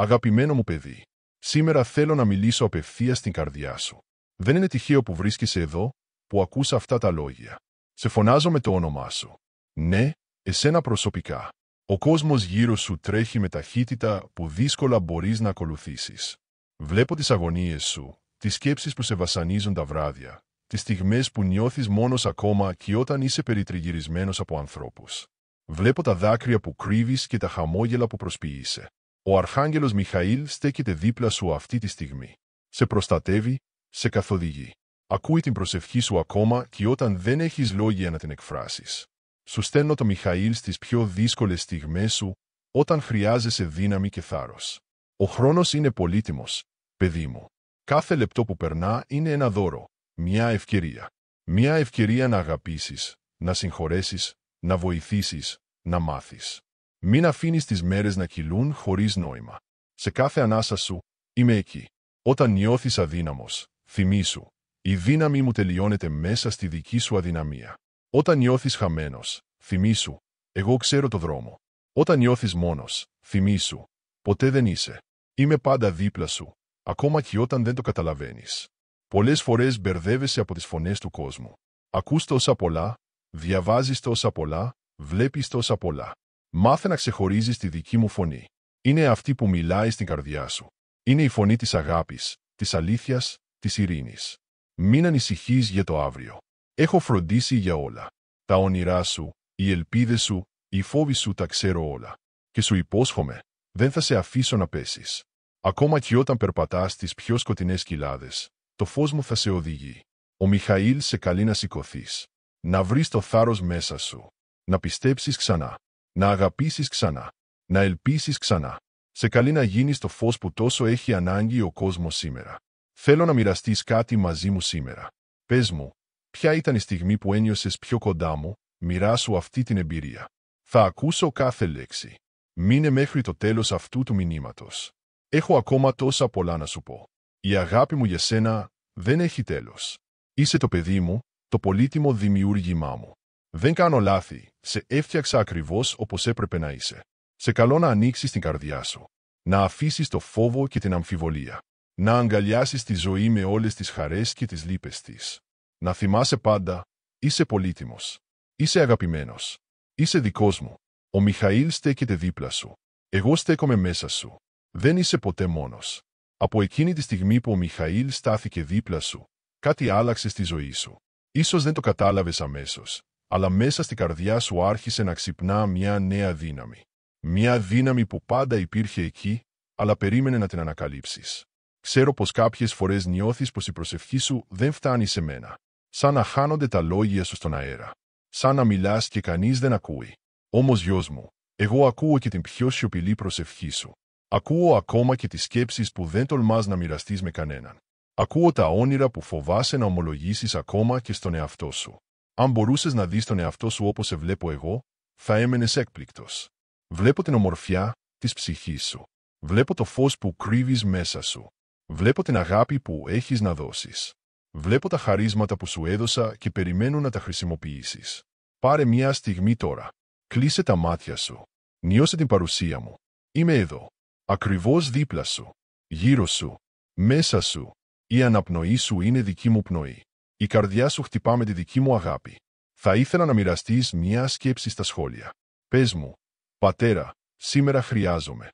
Αγαπημένο μου παιδί, σήμερα θέλω να μιλήσω απευθείας στην καρδιά σου. Δεν είναι τυχαίο που βρίσκεσαι εδώ, που ακούς αυτά τα λόγια. Σε φωνάζω με το όνομά σου. Ναι, εσένα προσωπικά. Ο κόσμος γύρω σου τρέχει με ταχύτητα που δύσκολα μπορείς να ακολουθήσεις. Βλέπω τις αγωνίες σου, τις σκέψεις που σε βασανίζουν τα βράδια, τις στιγμές που νιώθεις μόνος ακόμα και όταν είσαι περιτριγυρισμένος από ανθρώπους. Βλέπω τα δάκρυα που κρύβεις και τα χαμόγελα που προσποιείσαι. Ο Αρχάγγελος Μιχαήλ στέκεται δίπλα σου αυτή τη στιγμή. Σε προστατεύει, σε καθοδηγεί. Ακούει την προσευχή σου ακόμα και όταν δεν έχεις λόγια να την εκφράσεις. Σου στέλνω το Μιχαήλ στις πιο δύσκολες στιγμές σου, όταν χρειάζεσαι δύναμη και θάρρος. Ο χρόνος είναι πολύτιμος, παιδί μου. Κάθε λεπτό που περνά είναι ένα δώρο, μια ευκαιρία. Μια ευκαιρία να αγαπήσεις, να συγχωρέσεις, να βοηθήσεις, να μάθεις. Μην αφήνεις τις μέρες να κυλούν χωρίς νόημα. Σε κάθε ανάσα σου, είμαι εκεί. Όταν νιώθεις αδύναμος, θυμήσου, η δύναμη μου τελειώνεται μέσα στη δική σου αδυναμία. Όταν νιώθεις χαμένος, θυμήσου, εγώ ξέρω το δρόμο. Όταν νιώθεις μόνος, θυμήσου, ποτέ δεν είσαι. Είμαι πάντα δίπλα σου, ακόμα και όταν δεν το καταλαβαίνεις. Πολλές φορές μπερδεύεσαι από τις φωνές του κόσμου. Ακούς τόσα πολλά, διαβάζεις τόσα πολλά, βλέπεις τόσα πολλά. Μάθε να ξεχωρίζεις τη δική μου φωνή. Είναι αυτή που μιλάει στην καρδιά σου. Είναι η φωνή της αγάπης, της αλήθειας, της ειρήνης. Μην ανησυχείς για το αύριο. Έχω φροντίσει για όλα. Τα όνειρά σου, οι ελπίδες σου, οι φόβοι σου τα ξέρω όλα. Και σου υπόσχομαι, δεν θα σε αφήσω να πέσεις. Ακόμα και όταν περπατάς στις πιο σκοτεινές κοιλάδες, το φως μου θα σε οδηγεί. Ο Μιχαήλ σε καλεί να σηκωθείς. Να βρεις το θάρρος μέσα σου. Να πιστέψεις ξανά. Να αγαπήσεις ξανά. Να ελπίσεις ξανά. Σε καλεί να γίνεις το φως που τόσο έχει ανάγκη ο κόσμος σήμερα. Θέλω να μοιραστείς κάτι μαζί μου σήμερα. Πες μου, ποια ήταν η στιγμή που ένιωσες πιο κοντά μου, μοιράσου αυτή την εμπειρία. Θα ακούσω κάθε λέξη. Μείνε μέχρι το τέλος αυτού του μηνύματος. Έχω ακόμα τόσα πολλά να σου πω. Η αγάπη μου για σένα δεν έχει τέλος. Είσαι το παιδί μου, το πολύτιμο δημιούργημά μου. Δεν κάνω λάθη, σε έφτιαξα ακριβώς όπως έπρεπε να είσαι. Σε καλώ να ανοίξεις την καρδιά σου. Να αφήσεις το φόβο και την αμφιβολία. Να αγκαλιάσεις τη ζωή με όλες τις χαρές και τις λύπες της. Να θυμάσαι πάντα, είσαι πολύτιμος. Είσαι αγαπημένος. Είσαι δικός μου. Ο Μιχαήλ στέκεται δίπλα σου. Εγώ στέκομαι μέσα σου. Δεν είσαι ποτέ μόνος. Από εκείνη τη στιγμή που ο Μιχαήλ στάθηκε δίπλα σου, κάτι άλλαξε στη ζωή σου. Ίσως δεν το κατάλαβες αμέσως, αλλά μέσα στη καρδιά σου άρχισε να ξυπνά μια νέα δύναμη. Μια δύναμη που πάντα υπήρχε εκεί, αλλά περίμενε να την ανακαλύψεις. Ξέρω πως κάποιες φορές νιώθεις πως η προσευχή σου δεν φτάνει σε μένα. Σαν να χάνονται τα λόγια σου στον αέρα. Σαν να μιλάς και κανείς δεν ακούει. Όμως γιος μου, εγώ ακούω και την πιο σιωπηλή προσευχή σου. Ακούω ακόμα και τις σκέψεις που δεν τολμάς να μοιραστείς με κανέναν. Ακούω τα όνειρα που φοβάσαι να ομολογήσεις ακόμα και στον εαυτό σου. Αν μπορούσες να δεις τον εαυτό σου όπως σε βλέπω εγώ, θα έμενες έκπληκτος. Βλέπω την ομορφιά της ψυχής σου. Βλέπω το φως που κρύβεις μέσα σου. Βλέπω την αγάπη που έχεις να δώσεις. Βλέπω τα χαρίσματα που σου έδωσα και περιμένουν να τα χρησιμοποιήσεις. Πάρε μια στιγμή τώρα. Κλείσε τα μάτια σου. Νιώσε την παρουσία μου. Είμαι εδώ. Ακριβώς δίπλα σου. Γύρω σου. Μέσα σου. Η αναπνοή σου είναι δική μου πνοή. Η καρδιά σου χτυπά με τη δική μου αγάπη. Θα ήθελα να μοιραστείς μια σκέψη στα σχόλια. Πες μου, πατέρα, σήμερα χρειάζομαι.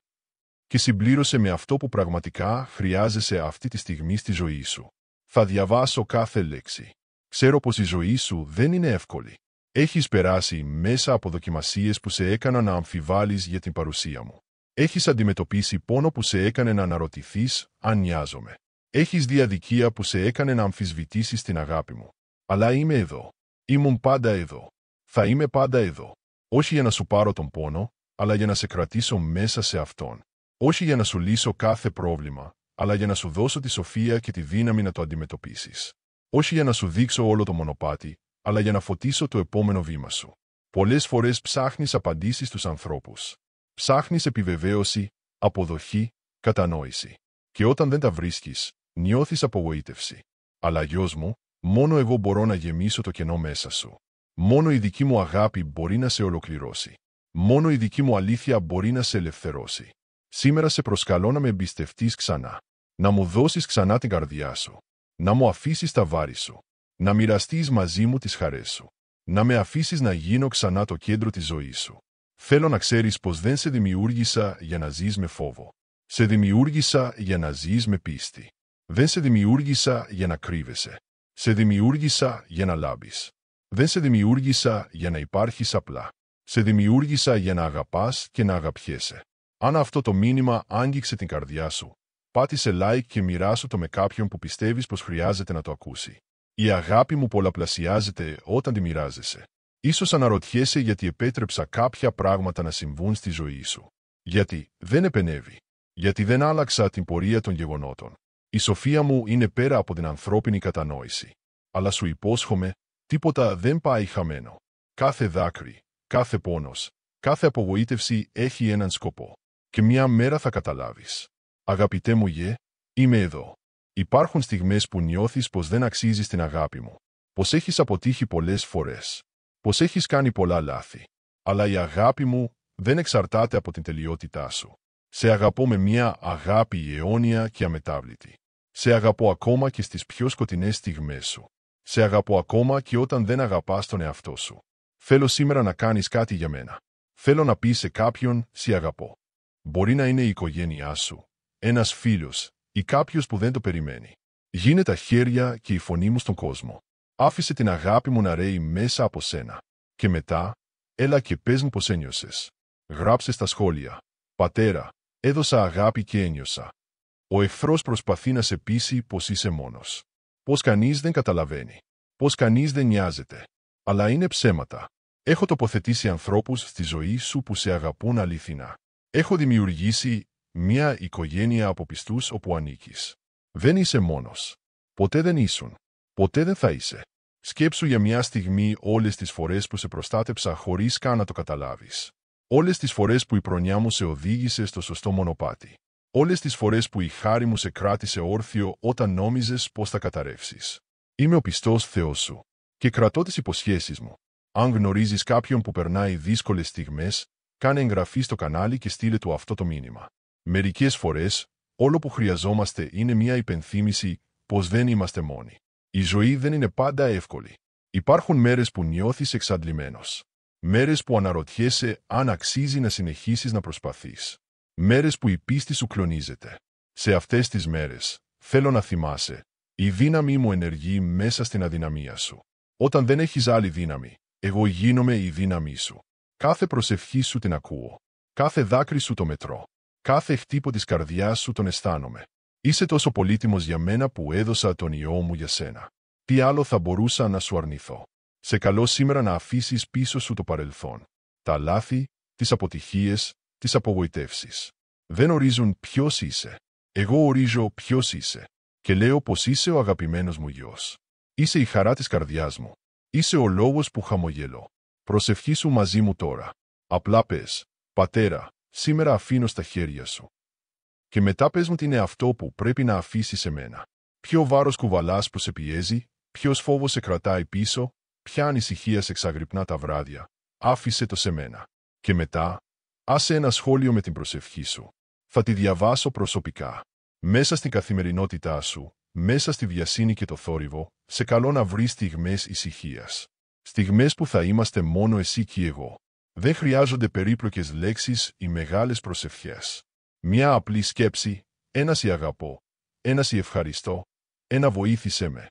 Και συμπλήρωσε με αυτό που πραγματικά χρειάζεσαι αυτή τη στιγμή στη ζωή σου. Θα διαβάσω κάθε λέξη. Ξέρω πως η ζωή σου δεν είναι εύκολη. Έχεις περάσει μέσα από δοκιμασίες που σε έκαναν να αμφιβάλλεις για την παρουσία μου. Έχεις αντιμετωπίσει πόνο που σε έκανε να αναρωτηθείς αν νοιάζομαι. Έχεις δει αδικία που σε έκανε να αμφισβητήσεις την αγάπη μου. Αλλά είμαι εδώ. Ήμουν πάντα εδώ. Θα είμαι πάντα εδώ. Όχι για να σου πάρω τον πόνο, αλλά για να σε κρατήσω μέσα σε αυτόν. Όχι για να σου λύσω κάθε πρόβλημα, αλλά για να σου δώσω τη σοφία και τη δύναμη να το αντιμετωπίσεις. Όχι για να σου δείξω όλο το μονοπάτι, αλλά για να φωτίσω το επόμενο βήμα σου. Πολλές φορές ψάχνεις απαντήσεις στους ανθρώπους. Ψάχνεις επιβεβαίωση, αποδοχή, κατανόηση. Και όταν δεν τα βρίσκεις, νιώθεις απογοήτευση. Αλλά γιος μου, μόνο εγώ μπορώ να γεμίσω το κενό μέσα σου. Μόνο η δική μου αγάπη μπορεί να σε ολοκληρώσει. Μόνο η δική μου αλήθεια μπορεί να σε ελευθερώσει. Σήμερα σε προσκαλώ να με εμπιστευτείς ξανά. Να μου δώσεις ξανά την καρδιά σου. Να μου αφήσεις τα βάρη σου. Να μοιραστείς μαζί μου τις χαρές σου. Να με αφήσεις να γίνω ξανά το κέντρο της ζωής σου. Θέλω να ξέρεις πως δεν σε δημιούργησα για να ζεις με φόβο. Σε δημιούργησα για να ζεις με πίστη. Δεν σε δημιούργησα για να κρύβεσαι. Σε δημιούργησα για να λάμπεις. Δεν σε δημιούργησα για να υπάρχεις απλά. Σε δημιούργησα για να αγαπάς και να αγαπιέσαι. Αν αυτό το μήνυμα άγγιξε την καρδιά σου, πάτησε like και μοιράσου το με κάποιον που πιστεύεις πως χρειάζεται να το ακούσει. Η αγάπη μου πολλαπλασιάζεται όταν τη μοιράζεσαι. Ίσως αναρωτιέσαι γιατί επέτρεψα κάποια πράγματα να συμβούν στη ζωή σου. Γιατί δεν επενεύει. Γιατί δεν άλλαξα την πορεία των γεγονότων. Η σοφία μου είναι πέρα από την ανθρώπινη κατανόηση. Αλλά σου υπόσχομαι, τίποτα δεν πάει χαμένο. Κάθε δάκρυ, κάθε πόνος, κάθε απογοήτευση έχει έναν σκοπό. Και μια μέρα θα καταλάβεις. Αγαπητέ μου είμαι εδώ. Υπάρχουν στιγμές που νιώθεις πως δεν αξίζεις την αγάπη μου. Πως έχεις αποτύχει πολλές φορές. Πως έχεις κάνει πολλά λάθη. Αλλά η αγάπη μου δεν εξαρτάται από την τελειότητά σου. Σε αγαπώ με μια αγάπη αιώνια και αμετάβλητη. Σε αγαπώ ακόμα και στις πιο σκοτεινές στιγμές σου. Σε αγαπώ ακόμα και όταν δεν αγαπάς τον εαυτό σου. Θέλω σήμερα να κάνεις κάτι για μένα. Θέλω να πεις σε κάποιον «Σε αγαπώ». Μπορεί να είναι η οικογένειά σου, ένας φίλος ή κάποιος που δεν το περιμένει. Γίνε τα χέρια και η φωνή μου στον κόσμο. Άφησε την αγάπη μου να ρέει μέσα από σένα. Και μετά, έλα και πες μου πως ένιωσες. Γράψε στα σχόλια. Πατέρα, έδωσα αγάπη και ένιωσα. Ο εχθρός προσπαθεί να σε πείσει πως είσαι μόνος. Πως κανείς δεν καταλαβαίνει. Πως κανείς δεν νοιάζεται. Αλλά είναι ψέματα. Έχω τοποθετήσει ανθρώπους στη ζωή σου που σε αγαπούν αληθινά. Έχω δημιουργήσει μια οικογένεια από πιστούς όπου ανήκεις. Δεν είσαι μόνος. Ποτέ δεν ήσουν. Ποτέ δεν θα είσαι. Σκέψου για μια στιγμή όλες τις φορές που σε προστάτεψα χωρίς καν να το καταλάβεις. Όλες τις φορές που η προνιά μου σε οδήγησε στο σωστό μονοπάτι. Όλες τις φορές που η χάρη μου σε κράτησε όρθιο όταν νόμιζες πως θα καταρρεύσεις. Είμαι ο πιστός Θεός σου. Και κρατώ τις υποσχέσεις μου. Αν γνωρίζεις κάποιον που περνάει δύσκολες στιγμές, κάνε εγγραφή στο κανάλι και στείλε του αυτό το μήνυμα. Μερικές φορές, όλο που χρειαζόμαστε είναι μια υπενθύμηση πως δεν είμαστε μόνοι. Η ζωή δεν είναι πάντα εύκολη. Υπάρχουν μέρες που νιώθεις εξαντλημένος. Μέρες που αναρωτιέσαι αν αξίζει να συνεχίσεις να προσπαθείς. Μέρες που η πίστη σου κλονίζεται. Σε αυτές τις μέρες, θέλω να θυμάσαι, η δύναμη μου ενεργεί μέσα στην αδυναμία σου. Όταν δεν έχεις άλλη δύναμη, εγώ γίνομαι η δύναμή σου. Κάθε προσευχή σου την ακούω. Κάθε δάκρυ σου το μετρώ. Κάθε χτύπο της καρδιάς σου τον αισθάνομαι. Είσαι τόσο πολύτιμος για μένα που έδωσα τον ιό μου για σένα. Τι άλλο θα μπορούσα να σου αρνηθώ. Σε καλώ σήμερα να αφήσεις πίσω σου το παρελθόν. Τα λάθη, τις αποτυχίες, τις απογοητεύσεις. Δεν ορίζουν ποιος είσαι. Εγώ ορίζω ποιος είσαι. Και λέω πως είσαι ο αγαπημένος μου γιος. Είσαι η χαρά της καρδιάς μου. Είσαι ο λόγος που χαμογελώ. Προσευχήσου μαζί μου τώρα. Απλά πες, Πατέρα, σήμερα αφήνω στα χέρια σου. Και μετά πες μου τι είναι αυτό που πρέπει να αφήσεις σε μένα. Ποιο βάρος κουβαλάς που σε πιέζει, ποιος φόβος σε κρατάει πίσω, ποια ανησυχία σε εξαγρυπνά τα βράδια. Άφησε το σε μένα. Και μετά, άσε ένα σχόλιο με την προσευχή σου. Θα τη διαβάσω προσωπικά. Μέσα στην καθημερινότητά σου, μέσα στη βιασύνη και το θόρυβο, σε καλώ να βρεις στιγμές ησυχίας. Στιγμές που θα είμαστε μόνο εσύ και εγώ. Δεν χρειάζονται περίπλοκες λέξεις ή μεγάλες προσευχές. Μια απλή σκέψη, ένα «σε αγαπώ», ένα «σε ευχαριστώ», ένα «βοήθησέ με».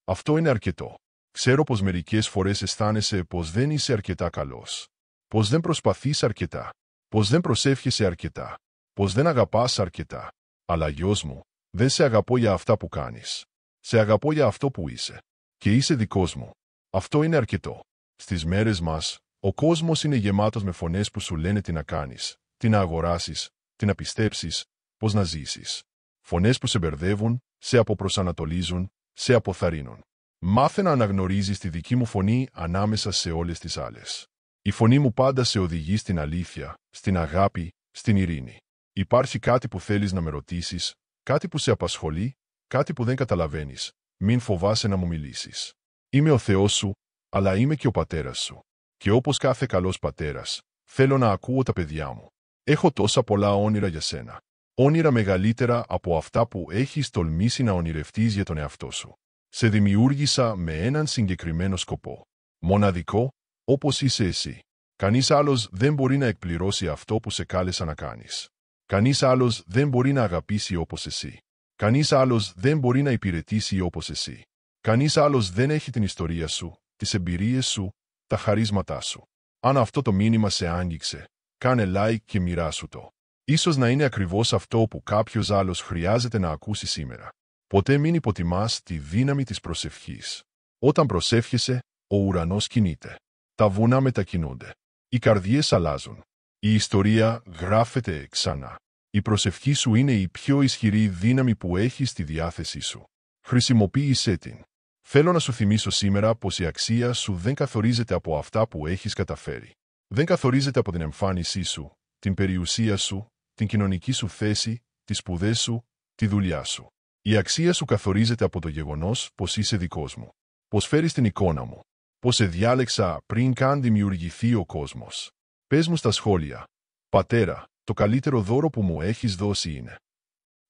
Αυτό είναι αρκετό. Ξέρω πως μερικές φορές αισθάνεσαι πως δεν είσαι αρκετά καλός. Πως δεν προσπαθείς αρκετά. Πως δεν προσεύχεσαι αρκετά. Πως δεν αγαπάς αρκετά. Αλλά γιος μου, δεν σε αγαπώ για αυτά που κάνεις. Σε αγαπώ για αυτό που είσαι. Και είσαι δικός μου. Αυτό είναι αρκετό. Στις μέρες μας, ο κόσμος είναι γεμάτος με φωνές που σου λένε τι να κάνεις, τι να αγοράσεις, τι να πιστέψεις, πώς να ζήσεις. Φωνές που σε μπερδεύουν, σε αποπροσανατολίζουν, σε αποθαρρύνουν. Μάθε να αναγνωρίζεις τη δική μου φωνή ανάμεσα σε όλες τις άλλες. Η φωνή μου πάντα σε οδηγεί στην αλήθεια, στην αγάπη, στην ειρήνη. Υπάρχει κάτι που θέλεις να με ρωτήσεις, κάτι που σε απασχολεί, κάτι που δεν καταλαβαίνεις. Μην φοβάσαι να μου μιλήσεις. Είμαι ο Θεός σου, αλλά είμαι και ο πατέρας σου. Και όπως κάθε καλός πατέρας, θέλω να ακούω τα παιδιά μου. Έχω τόσα πολλά όνειρα για σένα. Όνειρα μεγαλύτερα από αυτά που έχεις τολμήσει να ονειρευτείς για τον εαυτό σου. Σε δημιούργησα με έναν συγκεκριμένο σκοπό. Μοναδικό, όπως είσαι εσύ. Κανείς άλλος δεν μπορεί να εκπληρώσει αυτό που σε κάλεσα να κάνεις. Κανείς άλλος δεν μπορεί να αγαπήσει όπως εσύ. Κανείς άλλος δεν μπορεί να υπηρετήσει όπως εσύ. Κανείς άλλος δεν έχει την ιστορία σου, τις εμπειρίες σου, τα χαρίσματά σου. Αν αυτό το μήνυμα σε άγγιξε, κάνε like και μοιράσου το. Ίσως να είναι ακριβώς αυτό που κάποιος άλλος χρειάζεται να ακούσει σήμερα. Ποτέ μην υποτιμάς τη δύναμη της προσευχής. Όταν προσεύχεσαι, ο ουρανός κινείται. Τα βουνά μετακινούνται. Οι καρδιές αλλάζουν. Η ιστορία γράφεται ξανά. Η προσευχή σου είναι η πιο ισχυρή δύναμη που έχεις στη διάθεσή σου. Χρησιμοποίησέ την. Θέλω να σου θυμίσω σήμερα πως η αξία σου δεν καθορίζεται από αυτά που έχεις καταφέρει. Δεν καθορίζεται από την εμφάνισή σου, την περιουσία σου, την κοινωνική σου θέση, τις σπουδές σου, τη δουλειά σου. Η αξία σου καθορίζεται από το γεγονός πως είσαι δικός μου. Πως φέρεις την εικόνα μου. Πως σε διάλεξα πριν καν δημιουργηθεί ο κόσμος. Πες μου στα σχόλια. Πατέρα, το καλύτερο δώρο που μου έχεις δώσει είναι.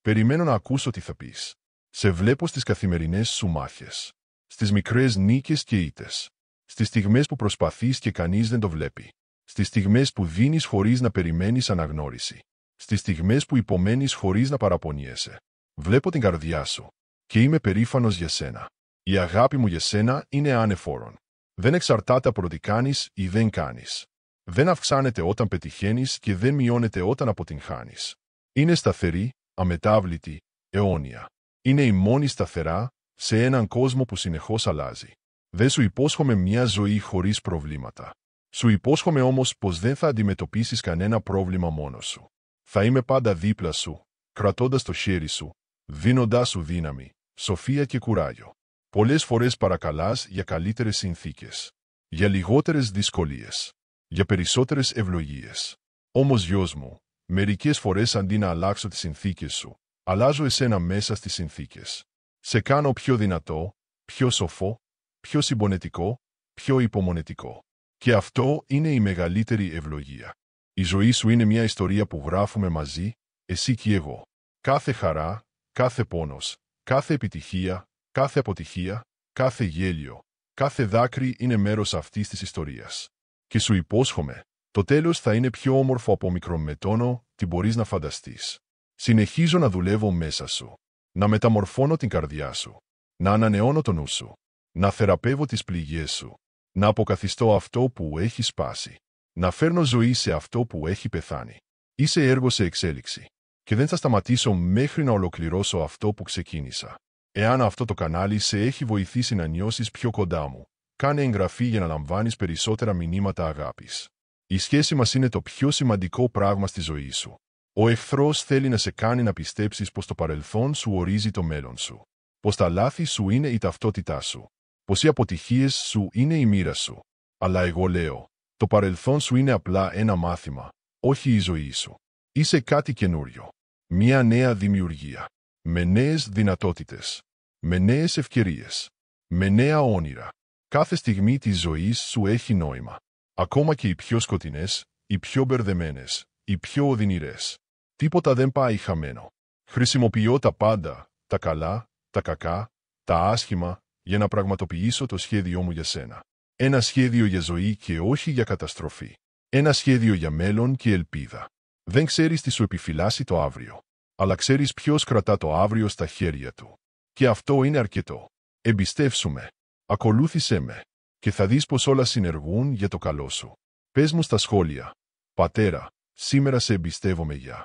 Περιμένω να ακούσω τι θα πεις. Σε βλέπω στις καθημερινές σου μάχες. Στις μικρές νίκες και ήττες. Στις στιγμές που προσπαθείς και κανείς δεν το βλέπει. Στις στιγμές που δίνεις χωρίς να περιμένεις αναγνώριση. Στις στιγμές που υπομένεις χωρίς να παραπονιέσαι. Βλέπω την καρδιά σου. Και είμαι περήφανος για σένα. Η αγάπη μου για σένα είναι ανεφόρον. Δεν εξαρτάται από το τι κάνεις ή δεν κάνεις. Δεν αυξάνεται όταν πετυχαίνεις και δεν μειώνεται όταν αποτυγχάνεις. Είναι σταθερή, αμετάβλητη, αιώνια. Είναι η μόνη σταθερά σε έναν κόσμο που συνεχώς αλλάζει. Δεν σου υπόσχομαι μια ζωή χωρίς προβλήματα. Σου υπόσχομαι όμως πως δεν θα αντιμετωπίσεις κανένα πρόβλημα μόνος σου. Θα είμαι πάντα δίπλα σου, κρατώντας το χέρι σου, δίνοντάς σου δύναμη, σοφία και κουράγιο. Πολλές φορές παρακαλάς για καλύτερες συνθήκες. Για λιγότερες δυσκολίες. Για περισσότερες ευλογίες. Όμως γιος μου, μερικές φορές αντί να αλλάξω τις συνθήκες σου, αλλάζω εσένα μέσα στις συνθήκες. Σε κάνω πιο δυνατό, πιο σοφό, πιο συμπονετικό, πιο υπομονετικό. Και αυτό είναι η μεγαλύτερη ευλογία. Η ζωή σου είναι μια ιστορία που γράφουμε μαζί, εσύ και εγώ. Κάθε χαρά, κάθε πόνος, κάθε επιτυχία, κάθε αποτυχία, κάθε γέλιο, κάθε δάκρυ είναι μέρος αυτής της ιστορίας. Και σου υπόσχομαι, το τέλος θα είναι πιο όμορφο από μικρομετώνο τι μπορείς να φανταστείς. Συνεχίζω να δουλεύω μέσα σου. Να μεταμορφώνω την καρδιά σου. Να ανανεώνω το νου σου. Να θεραπεύω τις πληγές σου. Να αποκαθιστώ αυτό που έχει σπάσει. Να φέρνω ζωή σε αυτό που έχει πεθάνει. Είσαι έργο σε εξέλιξη. Και δεν θα σταματήσω μέχρι να ολοκληρώσω αυτό που ξεκίνησα. Εάν αυτό το κανάλι σε έχει βοηθήσει να νιώσεις πιο κοντά μου, κάνε εγγραφή για να λαμβάνεις περισσότερα μηνύματα αγάπης. Η σχέση μας είναι το πιο σημαντικό πράγμα στη ζωή σου. Ο εχθρός θέλει να σε κάνει να πιστέψεις πως το παρελθόν σου ορίζει το μέλλον σου. Πως τα λάθη σου είναι η ταυτότητά σου. Πως οι αποτυχίες σου είναι η μοίρα σου. Αλλά εγώ λέω, το παρελθόν σου είναι απλά ένα μάθημα, όχι η ζωή σου. Είσαι κάτι καινούριο. Μια νέα δημιουργία. Με νέες δυνατότητες. Με νέες ευκαιρίες. Με νέα όνειρα. Κάθε στιγμή της ζωής σου έχει νόημα. Ακόμα και οι πιο σκοτεινές, οι πιο μπερδεμένες, οι πιο οδυνηρές. Τίποτα δεν πάει χαμένο. Χρησιμοποιώ τα πάντα, τα καλά, τα κακά, τα άσχημα, για να πραγματοποιήσω το σχέδιό μου για σένα. Ένα σχέδιο για ζωή και όχι για καταστροφή. Ένα σχέδιο για μέλλον και ελπίδα. Δεν ξέρεις τι σου επιφυλάσσει το αύριο. Αλλά ξέρεις ποιος κρατά το αύριο στα χέρια του. Και αυτό είναι αρκετό. Εμπιστεύσου με. Ακολούθησέ με. Και θα δεις πως όλα συνεργούν για το καλό σου. Πες μου στα σχόλια. Πατέρα, σήμερα σε εμπιστεύομαι για.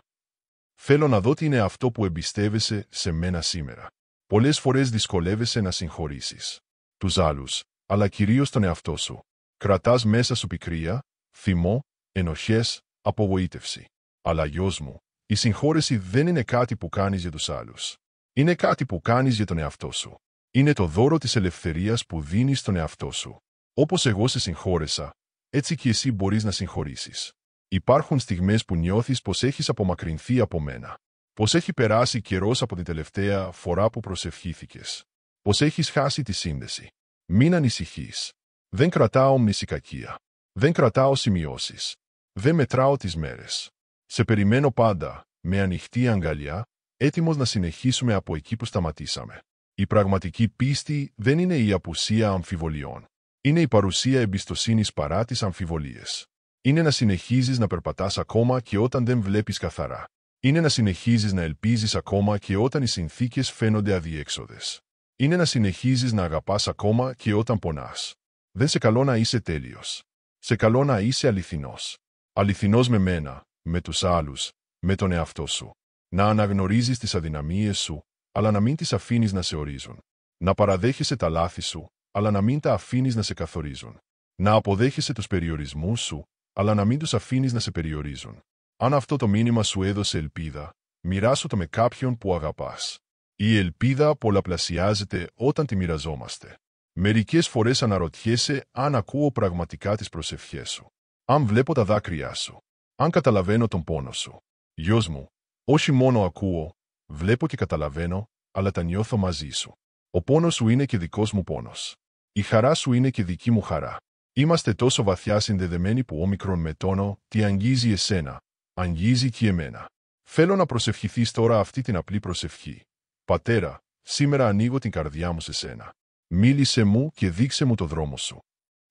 Θέλω να δω τι είναι αυτό που εμπιστεύεσαι σε μένα σήμερα. Πολλές φορές δυσκολεύεσαι να συγχωρήσεις τους άλλους, αλλά κυρίως τον εαυτό σου. Κρατάς μέσα σου πικρία, θυμό, ενοχές, απογοήτευση. Αλλά γιος μου, η συγχώρεση δεν είναι κάτι που κάνεις για τους άλλους. Είναι κάτι που κάνεις για τον εαυτό σου. Είναι το δώρο της ελευθερίας που δίνεις στον εαυτό σου. Όπως εγώ σε συγχώρεσα, έτσι και εσύ μπορείς να συγχωρήσεις. Υπάρχουν στιγμές που νιώθεις πως έχεις απομακρυνθεί από μένα. Πως έχει περάσει καιρός από την τελευταία φορά που προσευχήθηκες. Πως έχεις χάσει τη σύνδεση. Μην ανησυχείς. Δεν κρατάω μνησικακία. Δεν κρατάω σημειώσεις. Δεν μετράω τις μέρες. Σε περιμένω πάντα, με ανοιχτή αγκαλιά, έτοιμος να συνεχίσουμε από εκεί που σταματήσαμε. Η πραγματική πίστη δεν είναι η απουσία αμφιβολιών. Είναι η παρουσία εμπιστοσύνης παρά τις αμφιβολίες. Είναι να συνεχίζεις να περπατάς ακόμα και όταν δεν βλέπεις καθαρά. Είναι να συνεχίζεις να ελπίζεις ακόμα και όταν οι συνθήκες φαίνονται αδιέξοδες. Είναι να συνεχίζεις να αγαπάς ακόμα και όταν πονάς. Δεν σε καλώ να είσαι τέλειος. Σε καλώ να είσαι αληθινός. Αληθινός με μένα, με τους άλλους, με τον εαυτό σου. Να αναγνωρίζεις τις αδυναμίες σου, αλλά να μην τις αφήνεις να σε ορίζουν. Να παραδέχεσαι τα λάθη σου, αλλά να μην τα αφήνεις να σε καθορίζουν. Να αποδέχεσαι τους περιορισμούς σου, αλλά να μην τους αφήνεις να σε περιορίζουν. Αν αυτό το μήνυμα σου έδωσε ελπίδα, μοιράσου το με κάποιον που αγαπάς. Η ελπίδα πολλαπλασιάζεται όταν τη μοιραζόμαστε. Μερικές φορές αναρωτιέσαι αν ακούω πραγματικά τις προσευχές σου. Αν βλέπω τα δάκρυά σου. Αν καταλαβαίνω τον πόνο σου. Γιος μου, όχι μόνο ακούω, βλέπω και καταλαβαίνω, αλλά τα νιώθω μαζί σου. Ο πόνος σου είναι και δικός μου πόνος. Η χαρά σου είναι και δική μου χαρά. Είμαστε τόσο βαθιά συνδεδεμένοι που όμικρον με τόνο τι αγγίζει εσένα, αγγίζει και εμένα. Θέλω να προσευχηθείς τώρα αυτή την απλή προσευχή. Πατέρα, σήμερα ανοίγω την καρδιά μου σε σένα. Μίλησε μου και δείξε μου το δρόμο σου.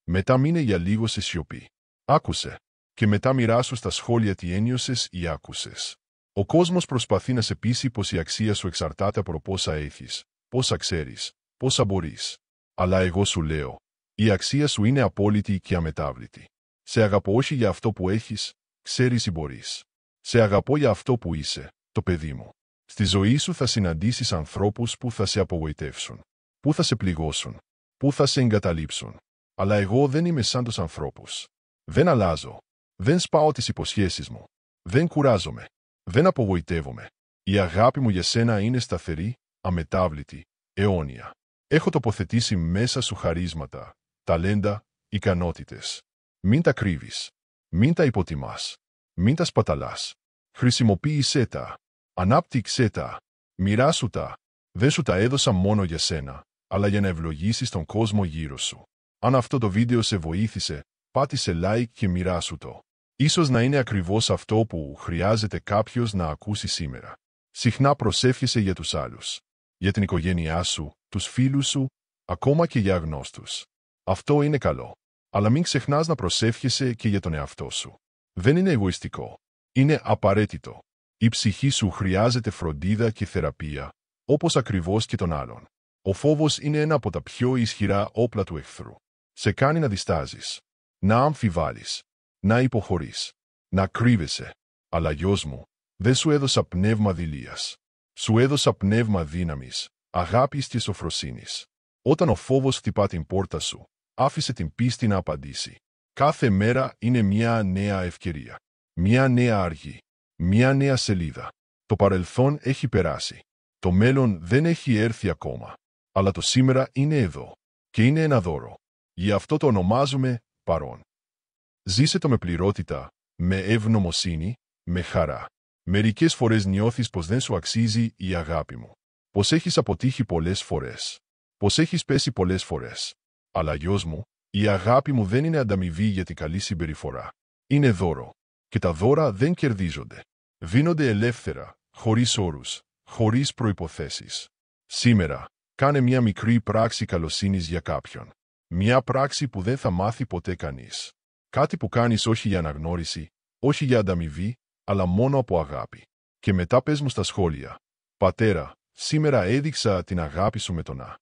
Μετά μείνε για λίγο σε σιωπή. Άκουσε. Και μετά μοιράσου στα σχόλια τι ένιωσες ή άκουσες. Ο κόσμος προσπαθεί να σε πείσει πως η αξία σου εξαρτάται από πόσα έχεις, πόσα ξέρεις, πόσα μπορείς. Αλλά εγώ σου λέω, η αξία σου είναι απόλυτη και αμετάβλητη. Σε αγαπώ όχι για αυτό που έχεις, ξέρεις ή μπορείς. Σε αγαπώ για αυτό που είσαι, το παιδί μου. Στη ζωή σου θα συναντήσεις ανθρώπους που θα σε απογοητεύσουν, που θα σε πληγώσουν, που θα σε εγκαταλείψουν. Αλλά εγώ δεν είμαι σαν τους ανθρώπους. Δεν αλλάζω. Δεν σπάω τις υποσχέσεις μου. Δεν κουράζομαι. Δεν απογοητεύομαι. Η αγάπη μου για σένα είναι σταθερή, αμετάβλητη, αιώνια. Έχω τοποθετήσει μέσα σου χαρίσματα, ταλέντα, ικανότητες. Μην τα κρύβεις. Μην τα υποτιμάς. Μην τα σπαταλάς. Χρησιμοποίησέ τα. Ανάπτυξέ τα. Μοιράσου τα. Δεν σου τα έδωσα μόνο για σένα, αλλά για να ευλογήσεις τον κόσμο γύρω σου. Αν αυτό το βίντεο σε βοήθησε, πάτησε like και μοιράσου το. Ίσως να είναι ακριβώς αυτό που χρειάζεται κάποιος να ακούσει σήμερα. Συχνά προσεύχεσαι για τους άλλους. Για την οικογένειά σου, τους φίλους σου, ακόμα και για αγνώστους. Αυτό είναι καλό. Αλλά μην ξεχνάς να προσεύχεσαι και για τον εαυτό σου. Δεν είναι εγωιστικό. Είναι απαραίτητο. Η ψυχή σου χρειάζεται φροντίδα και θεραπεία, όπως ακριβώς και των άλλων. Ο φόβος είναι ένα από τα πιο ισχυρά όπλα του εχθρού. Σε κάνει να διστάζεις, να αμφιβάλλεις, να υποχωρείς, να κρύβεσαι. Αλλά γιος μου, δεν σου έδωσα πνεύμα δειλίας. Σου έδωσα πνεύμα δύναμης, αγάπης και σοφροσύνης. Όταν ο φόβος χτυπά την πόρτα σου, άφησε την πίστη να απαντήσει. Κάθε μέρα είναι μια νέα ευκαιρία. Μια νέα αργή. Μια νέα σελίδα. Το παρελθόν έχει περάσει. Το μέλλον δεν έχει έρθει ακόμα. Αλλά το σήμερα είναι εδώ. Και είναι ένα δώρο. Γι' αυτό το ονομάζουμε παρόν. Ζήσε το με πληρότητα, με ευγνωμοσύνη, με χαρά. Μερικές φορές νιώθεις πως δεν σου αξίζει η αγάπη μου. Πως έχεις αποτύχει πολλές φορές. Πως έχεις πέσει πολλές φορές. Αλλά γιος μου, η αγάπη μου δεν είναι ανταμοιβή για την καλή συμπεριφορά. Είναι δώρο. Και τα δώρα δεν κερδίζονται. Δίνονται ελεύθερα, χωρίς όρους, χωρίς προϋποθέσεις. Σήμερα, κάνε μια μικρή πράξη καλοσύνης για κάποιον. Μια πράξη που δεν θα μάθει ποτέ κανείς. Κάτι που κάνεις όχι για αναγνώριση, όχι για ανταμοιβή, αλλά μόνο από αγάπη. Και μετά πες μου στα σχόλια. Πατέρα, σήμερα έδειξα την αγάπη σου με τον Α.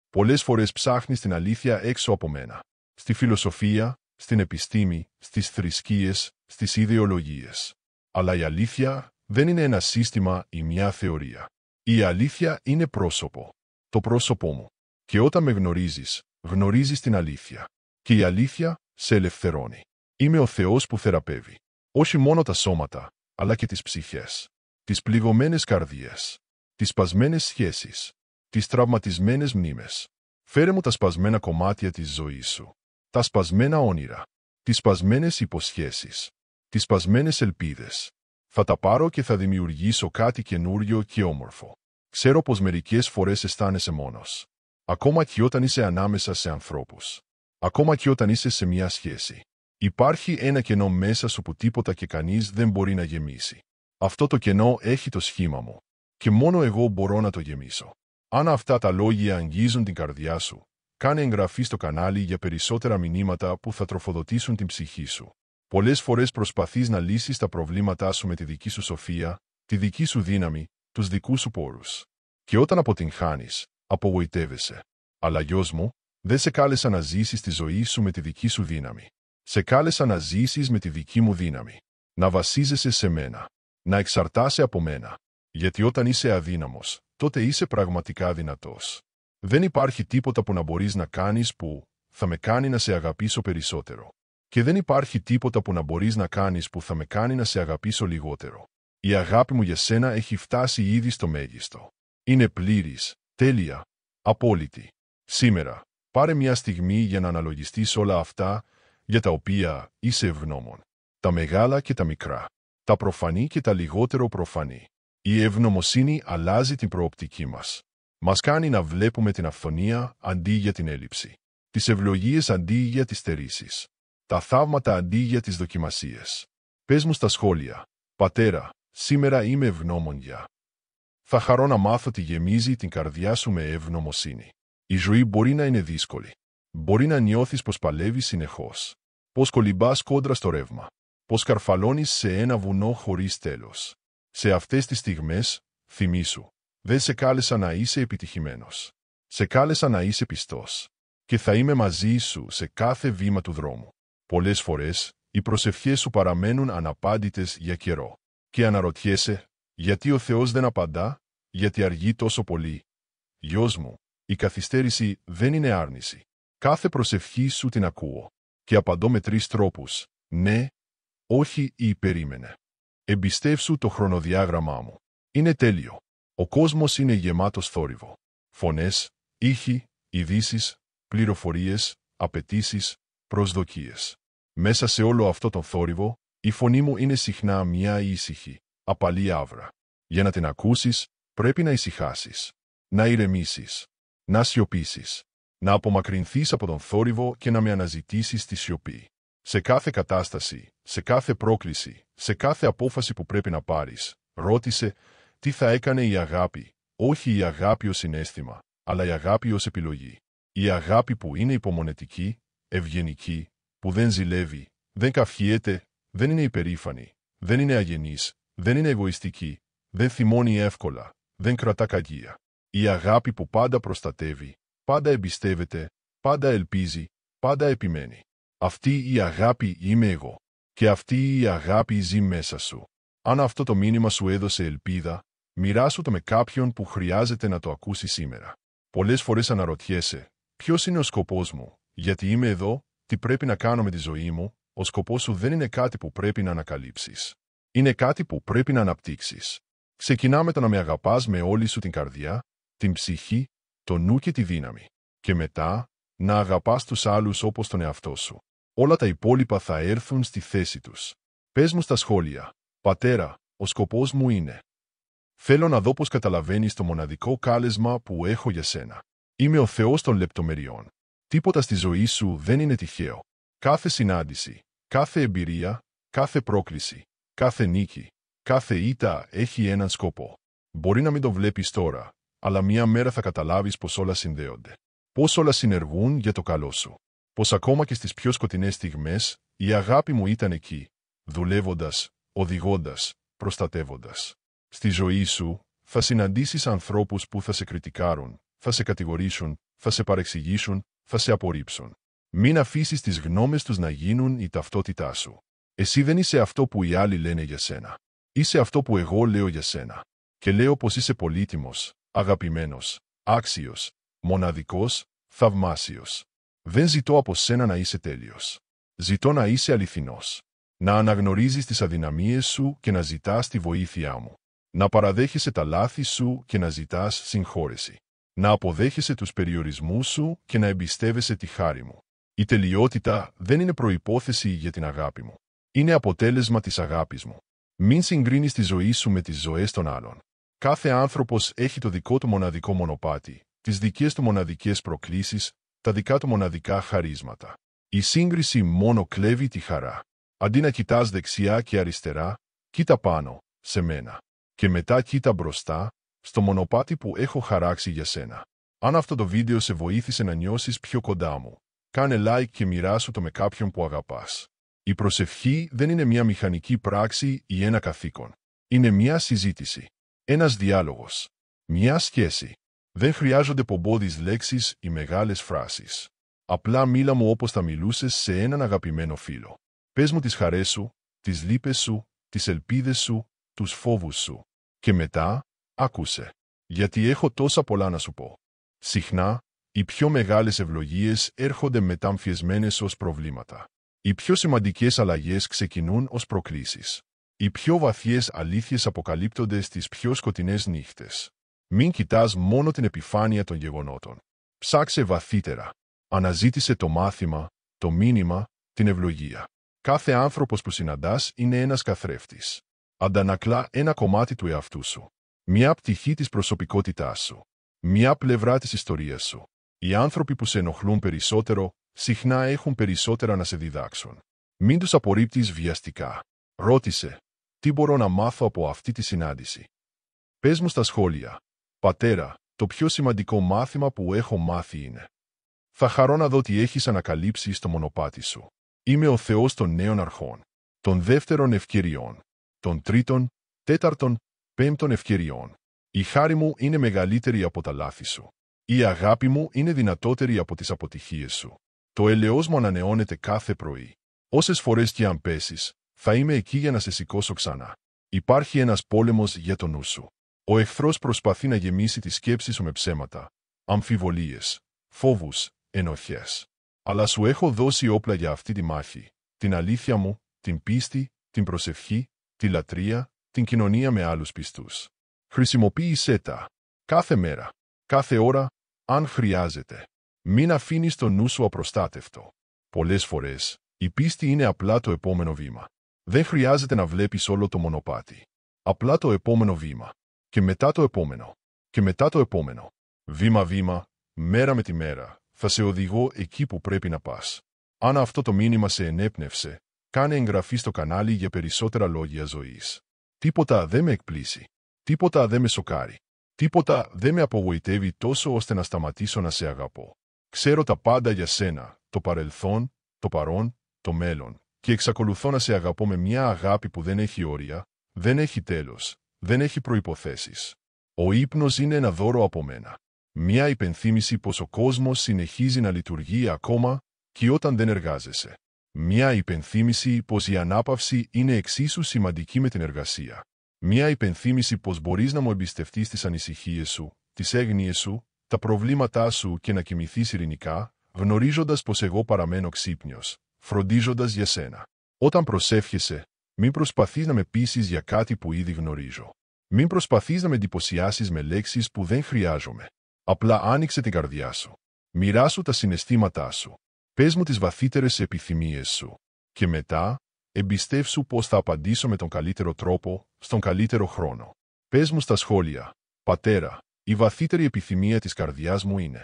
Πολλές φορές ψάχνεις την αλήθεια έξω από μένα. Στη φιλοσοφία, στην επιστήμη, στις θρησκείες, στις ιδεολογίες. Αλλά η αλήθεια δεν είναι ένα σύστημα ή μια θεωρία. Η αλήθεια είναι πρόσωπο. Το πρόσωπό μου. Και όταν με γνωρίζεις, γνωρίζεις την αλήθεια. Και η αλήθεια σε ελευθερώνει. Είμαι ο Θεός που θεραπεύει. Όχι μόνο τα σώματα, αλλά και τις ψυχές. Τις πληγωμένες καρδιές. Τις σπασμένες σχέσεις. Τις τραυματισμένες μνήμες. Φέρε μου τα σπασμένα κομμάτια της ζωής σου. Τα σπασμένα όνειρα. Τις σπασμένες υποσχέσεις. Τις σπασμένες ελπίδες. Θα τα πάρω και θα δημιουργήσω κάτι καινούριο και όμορφο. Ξέρω πως μερικές φορές αισθάνεσαι μόνος. Ακόμα και όταν είσαι ανάμεσα σε ανθρώπους. Ακόμα και όταν είσαι σε μια σχέση. Υπάρχει ένα κενό μέσα σου που τίποτα και κανείς δεν μπορεί να γεμίσει. Αυτό το κενό έχει το σχήμα μου. Και μόνο εγώ μπορώ να το γεμίσω. Αν αυτά τα λόγια αγγίζουν την καρδιά σου, κάνε εγγραφή στο κανάλι για περισσότερα μηνύματα που θα τροφοδοτήσουν την ψυχή σου. Πολλές φορές προσπαθείς να λύσεις τα προβλήματά σου με τη δική σου σοφία, τη δική σου δύναμη, τους δικούς σου πόρους. Και όταν αποτυγχάνεις, απογοητεύεσαι. Αλλά γιος μου, δεν σε κάλεσα να ζήσεις τη ζωή σου με τη δική σου δύναμη. Σε κάλεσα να ζήσεις με τη δική μου δύναμη. Να βασίζεσαι σε μένα. Να εξαρτάσαι από μένα. Γιατί όταν είσαι αδύναμος, τότε είσαι πραγματικά δυνατός. Δεν υπάρχει τίποτα που να μπορείς να κάνεις που θα με κάνει να σε αγαπήσω περισσότερο. Και δεν υπάρχει τίποτα που να μπορείς να κάνεις που θα με κάνει να σε αγαπήσω λιγότερο. Η αγάπη μου για σένα έχει φτάσει ήδη στο μέγιστο. Είναι πλήρης, τέλεια, απόλυτη. Σήμερα, πάρε μια στιγμή για να αναλογιστείς όλα αυτά για τα οποία είσαι ευγνώμων. Τα μεγάλα και τα μικρά. Τα προφανή και τα λιγότερο προφανή. Η ευγνωμοσύνη αλλάζει την προοπτική μας. Μας κάνει να βλέπουμε την αυθονία αντί για την έλλειψη. Τις ευλογίες αντί για τις στερήσεις. Τα θαύματα αντί για τις δοκιμασίες. Πες μου στα σχόλια, πατέρα, σήμερα είμαι ευγνώμων για. Θα χαρώ να μάθω τι γεμίζει την καρδιά σου με ευγνωμοσύνη. Η ζωή μπορεί να είναι δύσκολη. Μπορεί να νιώθεις πως παλεύεις συνεχώς. Πως κολυμπάς κόντρα στο ρεύμα. Πως καρφαλώνεις σε ένα βουνό χωρίς τέλος. Σε αυτές τις στιγμές, θυμήσου, δεν σε κάλεσα να είσαι επιτυχημένος. Σε κάλεσα να είσαι πιστός. Και θα είμαι μαζί σου σε κάθε βήμα του δρόμου. Πολλές φορές, οι προσευχές σου παραμένουν αναπάντητες για καιρό. Και αναρωτιέσαι, γιατί ο Θεός δεν απαντά, γιατί αργεί τόσο πολύ. Γιος μου, η καθυστέρηση δεν είναι άρνηση. Κάθε προσευχή σου την ακούω. Και απαντώ με 3 τρόπους, ναι, όχι ή περίμενε. Εμπιστεύσου το χρονοδιάγραμμά μου. Είναι τέλειο. Ο κόσμος είναι γεμάτος θόρυβο. Φωνές, ήχοι, ειδήσεις, πληροφορίες, απαιτήσεις, προσδοκίες. Μέσα σε όλο αυτό τον θόρυβο, η φωνή μου είναι συχνά μια ήσυχη, απαλή άβρα. Για να την ακούσεις, πρέπει να ησυχάσεις, να ηρεμήσεις, να σιωπήσεις, να απομακρυνθείς από τον θόρυβο και να με αναζητήσεις στη σιωπή. Σε κάθε κατάσταση, σε κάθε πρόκληση, σε κάθε απόφαση που πρέπει να πάρεις, ρώτησε τι θα έκανε η αγάπη, όχι η αγάπη ως συναίσθημα, αλλά η αγάπη ως επιλογή. Η αγάπη που είναι υπομονετική, ευγενική, που δεν ζηλεύει, δεν καυχιέται, δεν είναι υπερήφανη, δεν είναι αγενής, δεν είναι εγωιστική, δεν θυμώνει εύκολα, δεν κρατά κακία. Η αγάπη που πάντα προστατεύει, πάντα εμπιστεύεται, πάντα ελπίζει, πάντα επιμένει. Αυτή η αγάπη είμαι εγώ. Και αυτή η αγάπη ζει μέσα σου. Αν αυτό το μήνυμα σου έδωσε ελπίδα, μοιράσου το με κάποιον που χρειάζεται να το ακούσει σήμερα. Πολλές φορές αναρωτιέσαι, ποιος είναι ο σκοπός μου, γιατί είμαι εδώ, τι πρέπει να κάνω με τη ζωή μου. Ο σκοπός σου δεν είναι κάτι που πρέπει να ανακαλύψεις. Είναι κάτι που πρέπει να αναπτύξεις. Ξεκινά με το να με αγαπάς με όλη σου την καρδιά, την ψυχή, το νου και τη δύναμη. Και μετά, να αγαπάς τους άλλους όπως τον εαυτό σου. Όλα τα υπόλοιπα θα έρθουν στη θέση τους. Πες μου στα σχόλια, πατέρα, ο σκοπός μου είναι. Θέλω να δω πως καταλαβαίνεις το μοναδικό κάλεσμα που έχω για σένα. Είμαι ο Θεός των λεπτομεριών. Τίποτα στη ζωή σου δεν είναι τυχαίο. Κάθε συνάντηση, κάθε εμπειρία, κάθε πρόκληση, κάθε νίκη, κάθε ήττα έχει έναν σκοπό. Μπορεί να μην το βλέπεις τώρα, αλλά μια μέρα θα καταλάβεις πως όλα συνδέονται. Πως όλα συνεργούν για το καλό σου. Πως ακόμα και στις πιο σκοτεινές στιγμές, η αγάπη μου ήταν εκεί, δουλεύοντας, οδηγώντας, προστατεύοντας. Στη ζωή σου, θα συναντήσεις ανθρώπους που θα σε κριτικάρουν, θα σε κατηγορήσουν, θα σε παρεξηγήσουν, θα σε απορρίψουν. Μην αφήσεις τις γνώμες τους να γίνουν η ταυτότητά σου. Εσύ δεν είσαι αυτό που οι άλλοι λένε για σένα. Είσαι αυτό που εγώ λέω για σένα. Και λέω πως είσαι πολύτιμος, αγαπημένος, άξιος, μοναδικός, θαυμάσιος. Δεν ζητώ από σένα να είσαι τέλειος. Ζητώ να είσαι αληθινός. Να αναγνωρίζεις τις αδυναμίες σου και να ζητάς τη βοήθειά μου. Να παραδέχεσαι τα λάθη σου και να ζητάς συγχώρεση. Να αποδέχεσαι τους περιορισμούς σου και να εμπιστεύεσαι τη χάρη μου. Η τελειότητα δεν είναι προϋπόθεση για την αγάπη μου. Είναι αποτέλεσμα της αγάπης μου. Μην συγκρίνεις τη ζωή σου με τις ζωές των άλλων. Κάθε άνθρωπος έχει το δικό του μοναδικό μονοπάτι, τις δικές του μοναδικές προκλήσεις, τα δικά του μοναδικά χαρίσματα. Η σύγκριση μόνο κλέβει τη χαρά. Αντί να κοιτάς δεξιά και αριστερά, κοίτα πάνω, σε μένα. Και μετά κοίτα μπροστά, στο μονοπάτι που έχω χαράξει για σένα. Αν αυτό το βίντεο σε βοήθησε να νιώσεις πιο κοντά μου, κάνε like και μοιράσου το με κάποιον που αγαπάς. Η προσευχή δεν είναι μια μηχανική πράξη ή ένα καθήκον. Είναι μια συζήτηση. Ένας διάλογος. Μια σχέση. Δεν χρειάζονται πομπώδεις λέξεις ή μεγάλες φράσεις. Απλά μίλα μου όπως θα μιλούσες σε έναν αγαπημένο φίλο. Πες μου τις χαρές σου, τις λύπες σου, τις ελπίδες σου, τους φόβους σου. Και μετά, άκουσε. Γιατί έχω τόσα πολλά να σου πω. Συχνά, οι πιο μεγάλες ευλογίες έρχονται μεταμφιεσμένες ως προβλήματα. Οι πιο σημαντικές αλλαγές ξεκινούν ως προκλήσεις. Οι πιο βαθιές αλήθειες αποκαλύπτονται στις πιο σκοτεινές νύχτες. Μην κοιτάς μόνο την επιφάνεια των γεγονότων. Ψάξε βαθύτερα. Αναζήτησε το μάθημα, το μήνυμα, την ευλογία. Κάθε άνθρωπος που συναντάς είναι ένας καθρέφτης. Αντανακλά ένα κομμάτι του εαυτού σου. Μια πτυχή της προσωπικότητάς σου. Μια πλευρά της ιστορίας σου. Οι άνθρωποι που σε ενοχλούν περισσότερο, συχνά έχουν περισσότερα να σε διδάξουν. Μην τους απορρίπτεις βιαστικά. Ρώτησε, τι μπορώ να μάθω από αυτή τη συνάντηση. Πες μου στα σχόλια, πατέρα, το πιο σημαντικό μάθημα που έχω μάθει είναι. Θα χαρώ να δω τι έχεις ανακαλύψει στο μονοπάτι σου. Είμαι ο Θεός των νέων αρχών, των δεύτερων ευκαιριών, των τρίτων, τέταρτων, πέμπτων ευκαιριών. Η χάρη μου είναι μεγαλύτερη από τα λάθη σου. Η αγάπη μου είναι δυνατότερη από τις αποτυχίες σου. Το έλεος μου ανανεώνεται κάθε πρωί. Όσες φορές και αν πέσεις, θα είμαι εκεί για να σε σηκώσω ξανά. Υπάρχει ένας πόλεμος για το νου σου. Ο εχθρός προσπαθεί να γεμίσει τη σκέψη σου με ψέματα, αμφιβολίες, φόβους, ενοχές. Αλλά σου έχω δώσει όπλα για αυτή τη μάχη. Την αλήθεια μου, την πίστη, την προσευχή, τη λατρεία, την κοινωνία με άλλους πιστούς. Χρησιμοποίησέ τα. Κάθε μέρα, κάθε ώρα, αν χρειάζεται. Μην αφήνεις το νου σου απροστάτευτο. Πολλές φορές, η πίστη είναι απλά το επόμενο βήμα. Δεν χρειάζεται να βλέπεις όλο το μονοπάτι. Απλά το επόμενο βήμα. Και μετά το επόμενο. Και μετά το επόμενο. Βήμα-βήμα, μέρα με τη μέρα, θα σε οδηγώ εκεί που πρέπει να πας. Αν αυτό το μήνυμα σε ενέπνευσε, κάνε εγγραφή στο κανάλι για περισσότερα λόγια ζωής. Τίποτα δεν με εκπλήσει. Τίποτα δεν με σοκάρει. Τίποτα δεν με απογοητεύει τόσο ώστε να σταματήσω να σε αγαπώ. Ξέρω τα πάντα για σένα, το παρελθόν, το παρόν, το μέλλον, και εξακολουθώ να σε αγαπώ με μια αγάπη που δεν έχει όρια, δεν έχει τέλος, δεν έχει προϋποθέσεις. Ο ύπνος είναι ένα δώρο από μένα. Μια υπενθύμηση πως ο κόσμος συνεχίζει να λειτουργεί ακόμα και όταν δεν εργάζεσαι. Μια υπενθύμηση πως η ανάπαυση είναι εξίσου σημαντική με την εργασία. Μια υπενθύμηση πως μπορείς να μου εμπιστευτείς τις ανησυχίες σου, τις έγνοιες σου, τα προβλήματά σου και να κοιμηθείς ειρηνικά, γνωρίζοντας πως εγώ παραμένω ξύπνιος, φροντίζοντας για σένα. Όταν προσεύχεσαι, μην προσπαθείς να με πείσεις για κάτι που ήδη γνωρίζω. Μην προσπαθείς να με εντυπωσιάσεις με λέξεις που δεν χρειάζομαι. Απλά άνοιξε την καρδιά σου. Μοιράσου τα συναισθήματά σου. Πες μου τις βαθύτερες επιθυμίες σου. Και μετά, εμπιστεύσου πως θα απαντήσω με τον καλύτερο τρόπο, στον καλύτερο χρόνο. Πες μου στα σχόλια, πατέρα, η βαθύτερη επιθυμία της καρδιάς μου είναι.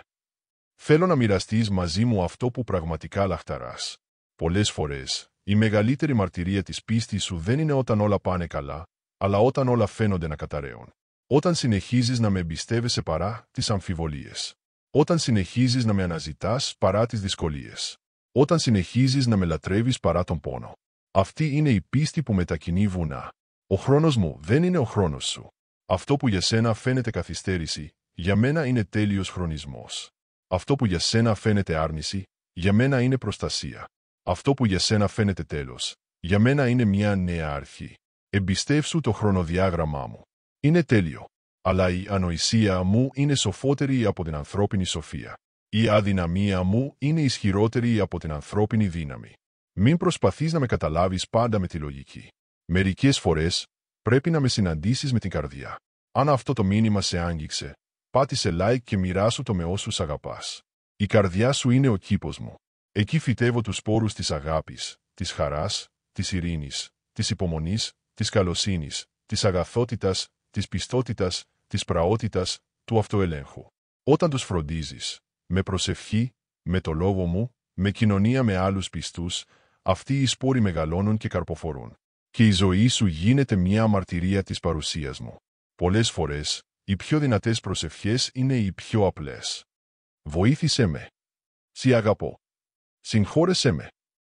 Θέλω να μοιραστείς μαζί μου αυτό που πραγματικά λαχταράς. Πολλές φορές, η μεγαλύτερη μαρτυρία της πίστης σου δεν είναι όταν όλα πάνε καλά, αλλά όταν όλα φαίνονται να καταραίουν. Όταν συνεχίζεις να με εμπιστεύεσαι παρά τις αμφιβολίες. Όταν συνεχίζεις να με αναζητάς παρά τις δυσκολίες. Όταν συνεχίζεις να με λατρεύεις παρά τον πόνο. Αυτή είναι η πίστη που μετακινεί βουνά. Ο χρόνος μου δεν είναι ο χρόνος σου. Αυτό που για σένα φαίνεται καθυστέρηση, για μένα είναι τέλειος χρονισμός. Αυτό που για σένα φαίνεται άρνηση, για μένα είναι προστασία. Αυτό που για σένα φαίνεται τέλος, για μένα είναι μια νέα αρχή. Εμπιστεύσου το χρονοδιάγραμμά μου. Είναι τέλειο. Αλλά η ανοησία μου είναι σοφότερη από την ανθρώπινη σοφία. Η αδυναμία μου είναι ισχυρότερη από την ανθρώπινη δύναμη. Μην προσπαθείς να με καταλάβεις πάντα με τη λογική. Μερικές φορές, πρέπει να με συναντήσεις με την καρδιά. Αν αυτό το μήνυμα σε άγγιξε, πάτησε like και μοιράσου το με όσους αγαπάς. Η καρδιά σου είναι ο κήπος μου. Εκεί φυτεύω τους σπόρους της αγάπης, της χαράς, της ειρήνης, της υπομονής, της καλοσύνης, της αγαθότητας, της πιστότητας, της πραότητας, του αυτοελέγχου. Όταν τους φροντίζεις, με προσευχή, με το λόγο μου, με κοινωνία με άλλους πιστούς, αυτοί οι σπόροι μεγαλώνουν και καρποφορούν. Και η ζωή σου γίνεται μια μαρτυρία της παρουσίας μου. Πολλές φορές, οι πιο δυνατές προσευχές είναι οι πιο απλές. Βοήθησέ με. Σ' αγαπώ. Συγχώρεσέ με.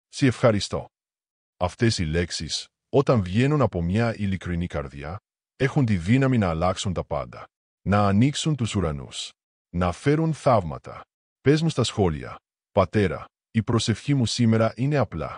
Σ' ευχαριστώ. Αυτές οι λέξεις, όταν βγαίνουν από μια ειλικρινή καρδιά, έχουν τη δύναμη να αλλάξουν τα πάντα. Να ανοίξουν τους ουρανούς. Να φέρουν θαύματα. Πες μου στα σχόλια, πατέρα, η προσευχή μου σήμερα είναι απλά.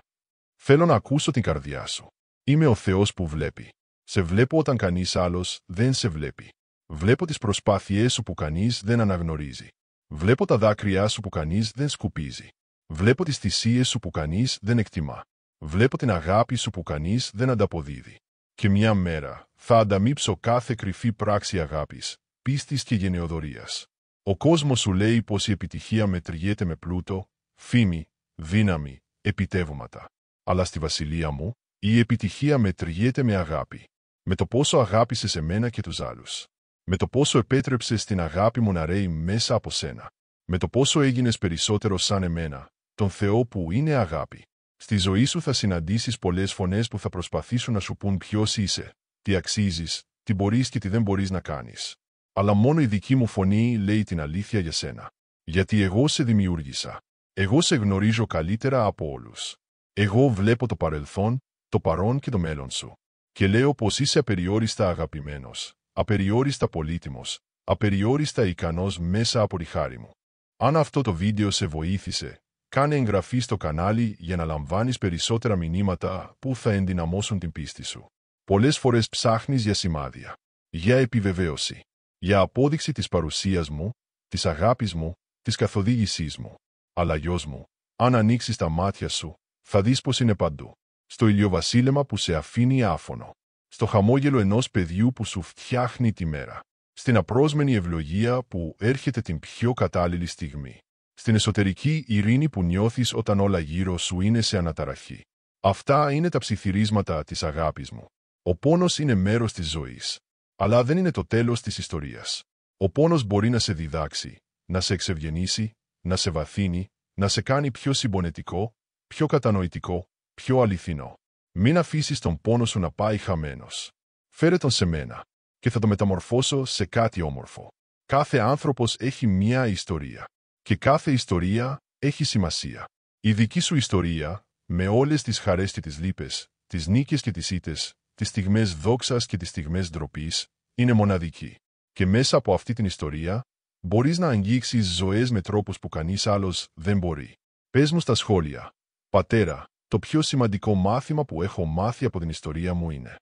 Θέλω να ακούσω την καρδιά σου. Είμαι ο Θεός που βλέπει. Σε βλέπω όταν κανείς άλλος δεν σε βλέπει. Βλέπω τις προσπάθειές σου που κανείς δεν αναγνωρίζει. Βλέπω τα δάκρυά σου που κανείς δεν σκουπίζει. Βλέπω τις θυσίες σου που κανείς δεν εκτιμά. Βλέπω την αγάπη σου που κανείς δεν ανταποδίδει. Και μια μέρα θα ανταμείψω κάθε κρυφή πράξη αγάπης, πίστης και γενεοδορίας. Ο κόσμος σου λέει πως η επιτυχία μετριέται με πλούτο, φήμη, δύναμη, επιτεύγματα. Αλλά στη βασιλεία μου, η επιτυχία μετριέται με αγάπη. Με το πόσο αγάπησες εμένα και τους άλλους. Με το πόσο επέτρεψες την αγάπη μου να ρέει μέσα από σένα. Με το πόσο έγινες περισσότερο σαν εμένα, τον Θεό που είναι αγάπη. Στη ζωή σου θα συναντήσεις πολλές φωνές που θα προσπαθήσουν να σου πούν ποιος είσαι, τι αξίζεις, τι μπορείς και τι δεν μπορείς να κάνεις. Αλλά μόνο η δική μου φωνή λέει την αλήθεια για σένα. Γιατί εγώ σε δημιούργησα. Εγώ σε γνωρίζω καλύτερα από όλους. Εγώ βλέπω το παρελθόν, το παρόν και το μέλλον σου. Και λέω πως είσαι απεριόριστα αγαπημένος, απεριόριστα πολύτιμος, απεριόριστα ικανός μέσα από τη χάρη μου. Αν αυτό το βίντεο σε βοήθησε, κάνε εγγραφή στο κανάλι για να λαμβάνεις περισσότερα μηνύματα που θα ενδυναμώσουν την πίστη σου. Πολλές φορές ψάχνεις για σημάδια, για επιβεβαίωση, για απόδειξη της παρουσίας μου, της αγάπης μου, της καθοδήγησής μου. Αλλά γιος μου, αν ανοίξεις τα μάτια σου, θα δεις πως είναι παντού. Στο ηλιοβασίλεμα που σε αφήνει άφωνο. Στο χαμόγελο ενός παιδιού που σου φτιάχνει τη μέρα. Στην απρόσμενη ευλογία που έρχεται την πιο κατάλληλη στιγμή. Στην εσωτερική ειρήνη που νιώθεις όταν όλα γύρω σου είναι σε αναταραχή. Αυτά είναι τα ψιθυρίσματα της αγάπης μου. Ο πόνος είναι μέρος της ζωής. Αλλά δεν είναι το τέλος της ιστορίας. Ο πόνος μπορεί να σε διδάξει, να σε εξευγενήσει, να σε βαθύνει, να σε κάνει πιο συμπονετικό, πιο κατανοητικό, πιο αληθινό. Μην αφήσεις τον πόνο σου να πάει χαμένος. Φέρε τον σε μένα και θα το μεταμορφώσω σε κάτι όμορφο. Κάθε άνθρωπος έχει μια ιστορία. Και κάθε ιστορία έχει σημασία. Η δική σου ιστορία, με όλες τις χαρές και τις λύπες, τις νίκες και τις ήττες, τις στιγμές δόξας και τις στιγμές ντροπής, είναι μοναδική. Και μέσα από αυτή την ιστορία, μπορείς να αγγίξεις ζωές με τρόπους που κανείς άλλος δεν μπορεί. Πες μου στα σχόλια, πατέρα, το πιο σημαντικό μάθημα που έχω μάθει από την ιστορία μου είναι.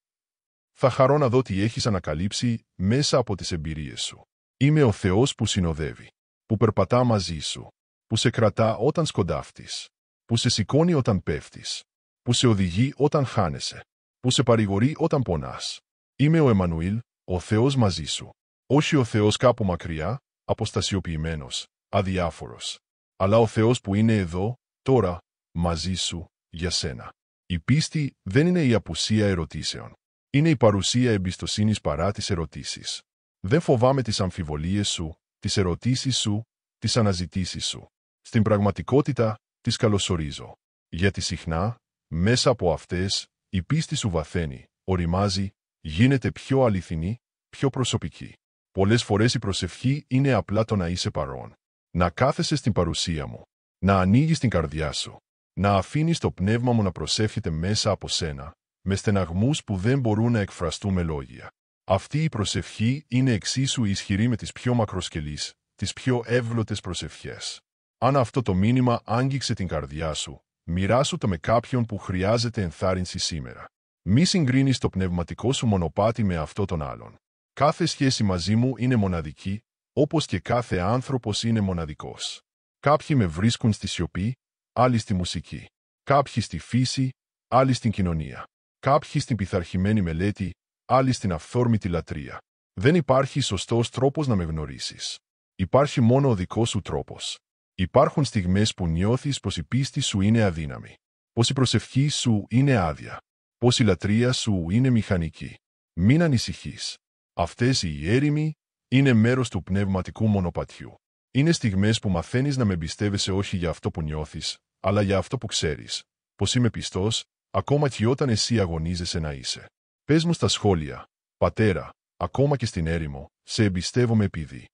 Θα χαρώ να δω τι έχεις ανακαλύψει μέσα από τις εμπειρίες σου. Είμαι ο Θεός που συνοδεύει, που περπατά μαζί σου, που σε κρατά όταν σκοντάφτεις, που σε σηκώνει όταν πέφτεις, που σε οδηγεί όταν χάνεσαι, που σε παρηγορεί όταν πονάς. Είμαι ο Εμμανουήλ, ο Θεός μαζί σου. Όχι ο Θεός κάπου μακριά, αποστασιοποιημένος, αδιάφορος. Αλλά ο Θεός που είναι εδώ, τώρα, μαζί σου, για σένα. Η πίστη δεν είναι η απουσία ερωτήσεων. Είναι η παρουσία εμπιστοσύνης παρά τις ερωτήσεις. Δεν φοβάμαι τις αμφιβολίες σου, τις ερωτήσεις σου, τις αναζητήσεις σου. Στην πραγματικότητα, τις καλωσορίζω. Γιατί συχνά, μέσα από αυτές, η πίστη σου βαθαίνει, οριμάζει, γίνεται πιο αληθινή, πιο προσωπική. Πολλές φορές η προσευχή είναι απλά το να είσαι παρόν. Να κάθεσαι στην παρουσία μου. Να ανοίγεις την καρδιά σου. Να αφήνεις το πνεύμα μου να προσεύχεται μέσα από σένα, με στεναγμούς που δεν μπορούν να εκφραστούν με λόγια. Αυτή η προσευχή είναι εξίσου ισχυρή με τις πιο μακροσκελείς, τις πιο εύγλωτες προσευχές. Αν αυτό το μήνυμα άγγιξε την καρδιά σου, μοιράσου το με κάποιον που χρειάζεται ενθάρρυνση σήμερα. Μη συγκρίνεις το πνευματικό σου μονοπάτι με αυτό των άλλων. Κάθε σχέση μαζί μου είναι μοναδική, όπως και κάθε άνθρωπος είναι μοναδικός. Κάποιοι με βρίσκουν στη σιωπή, άλλοι στη μουσική. Κάποιοι στη φύση, άλλοι στην κοινωνία. Κάποιοι στην πειθαρχημένη μελέτη, άλλοι στην αυθόρμητη λατρεία. Δεν υπάρχει σωστός τρόπος να με γνωρίσεις. Υπάρχει μόνο ο δικός σου τρόπος. Υπάρχουν στιγμές που νιώθεις πως η πίστη σου είναι αδύναμη. Πως η προσευχή σου είναι άδεια. Πως η λατρεία σου είναι μηχανική. Μην ανησυχείς. Αυτές οι έρημοι είναι μέρος του πνευματικού μονοπατιού. Είναι στιγμές που μαθαίνεις να με εμπιστεύεσαι όχι για αυτό που νιώθεις, αλλά για αυτό που ξέρεις, πως είμαι πιστός, ακόμα και όταν εσύ αγωνίζεσαι να είσαι. Πες μου στα σχόλια, πατέρα, ακόμα και στην έρημο, σε εμπιστεύομαι επειδή.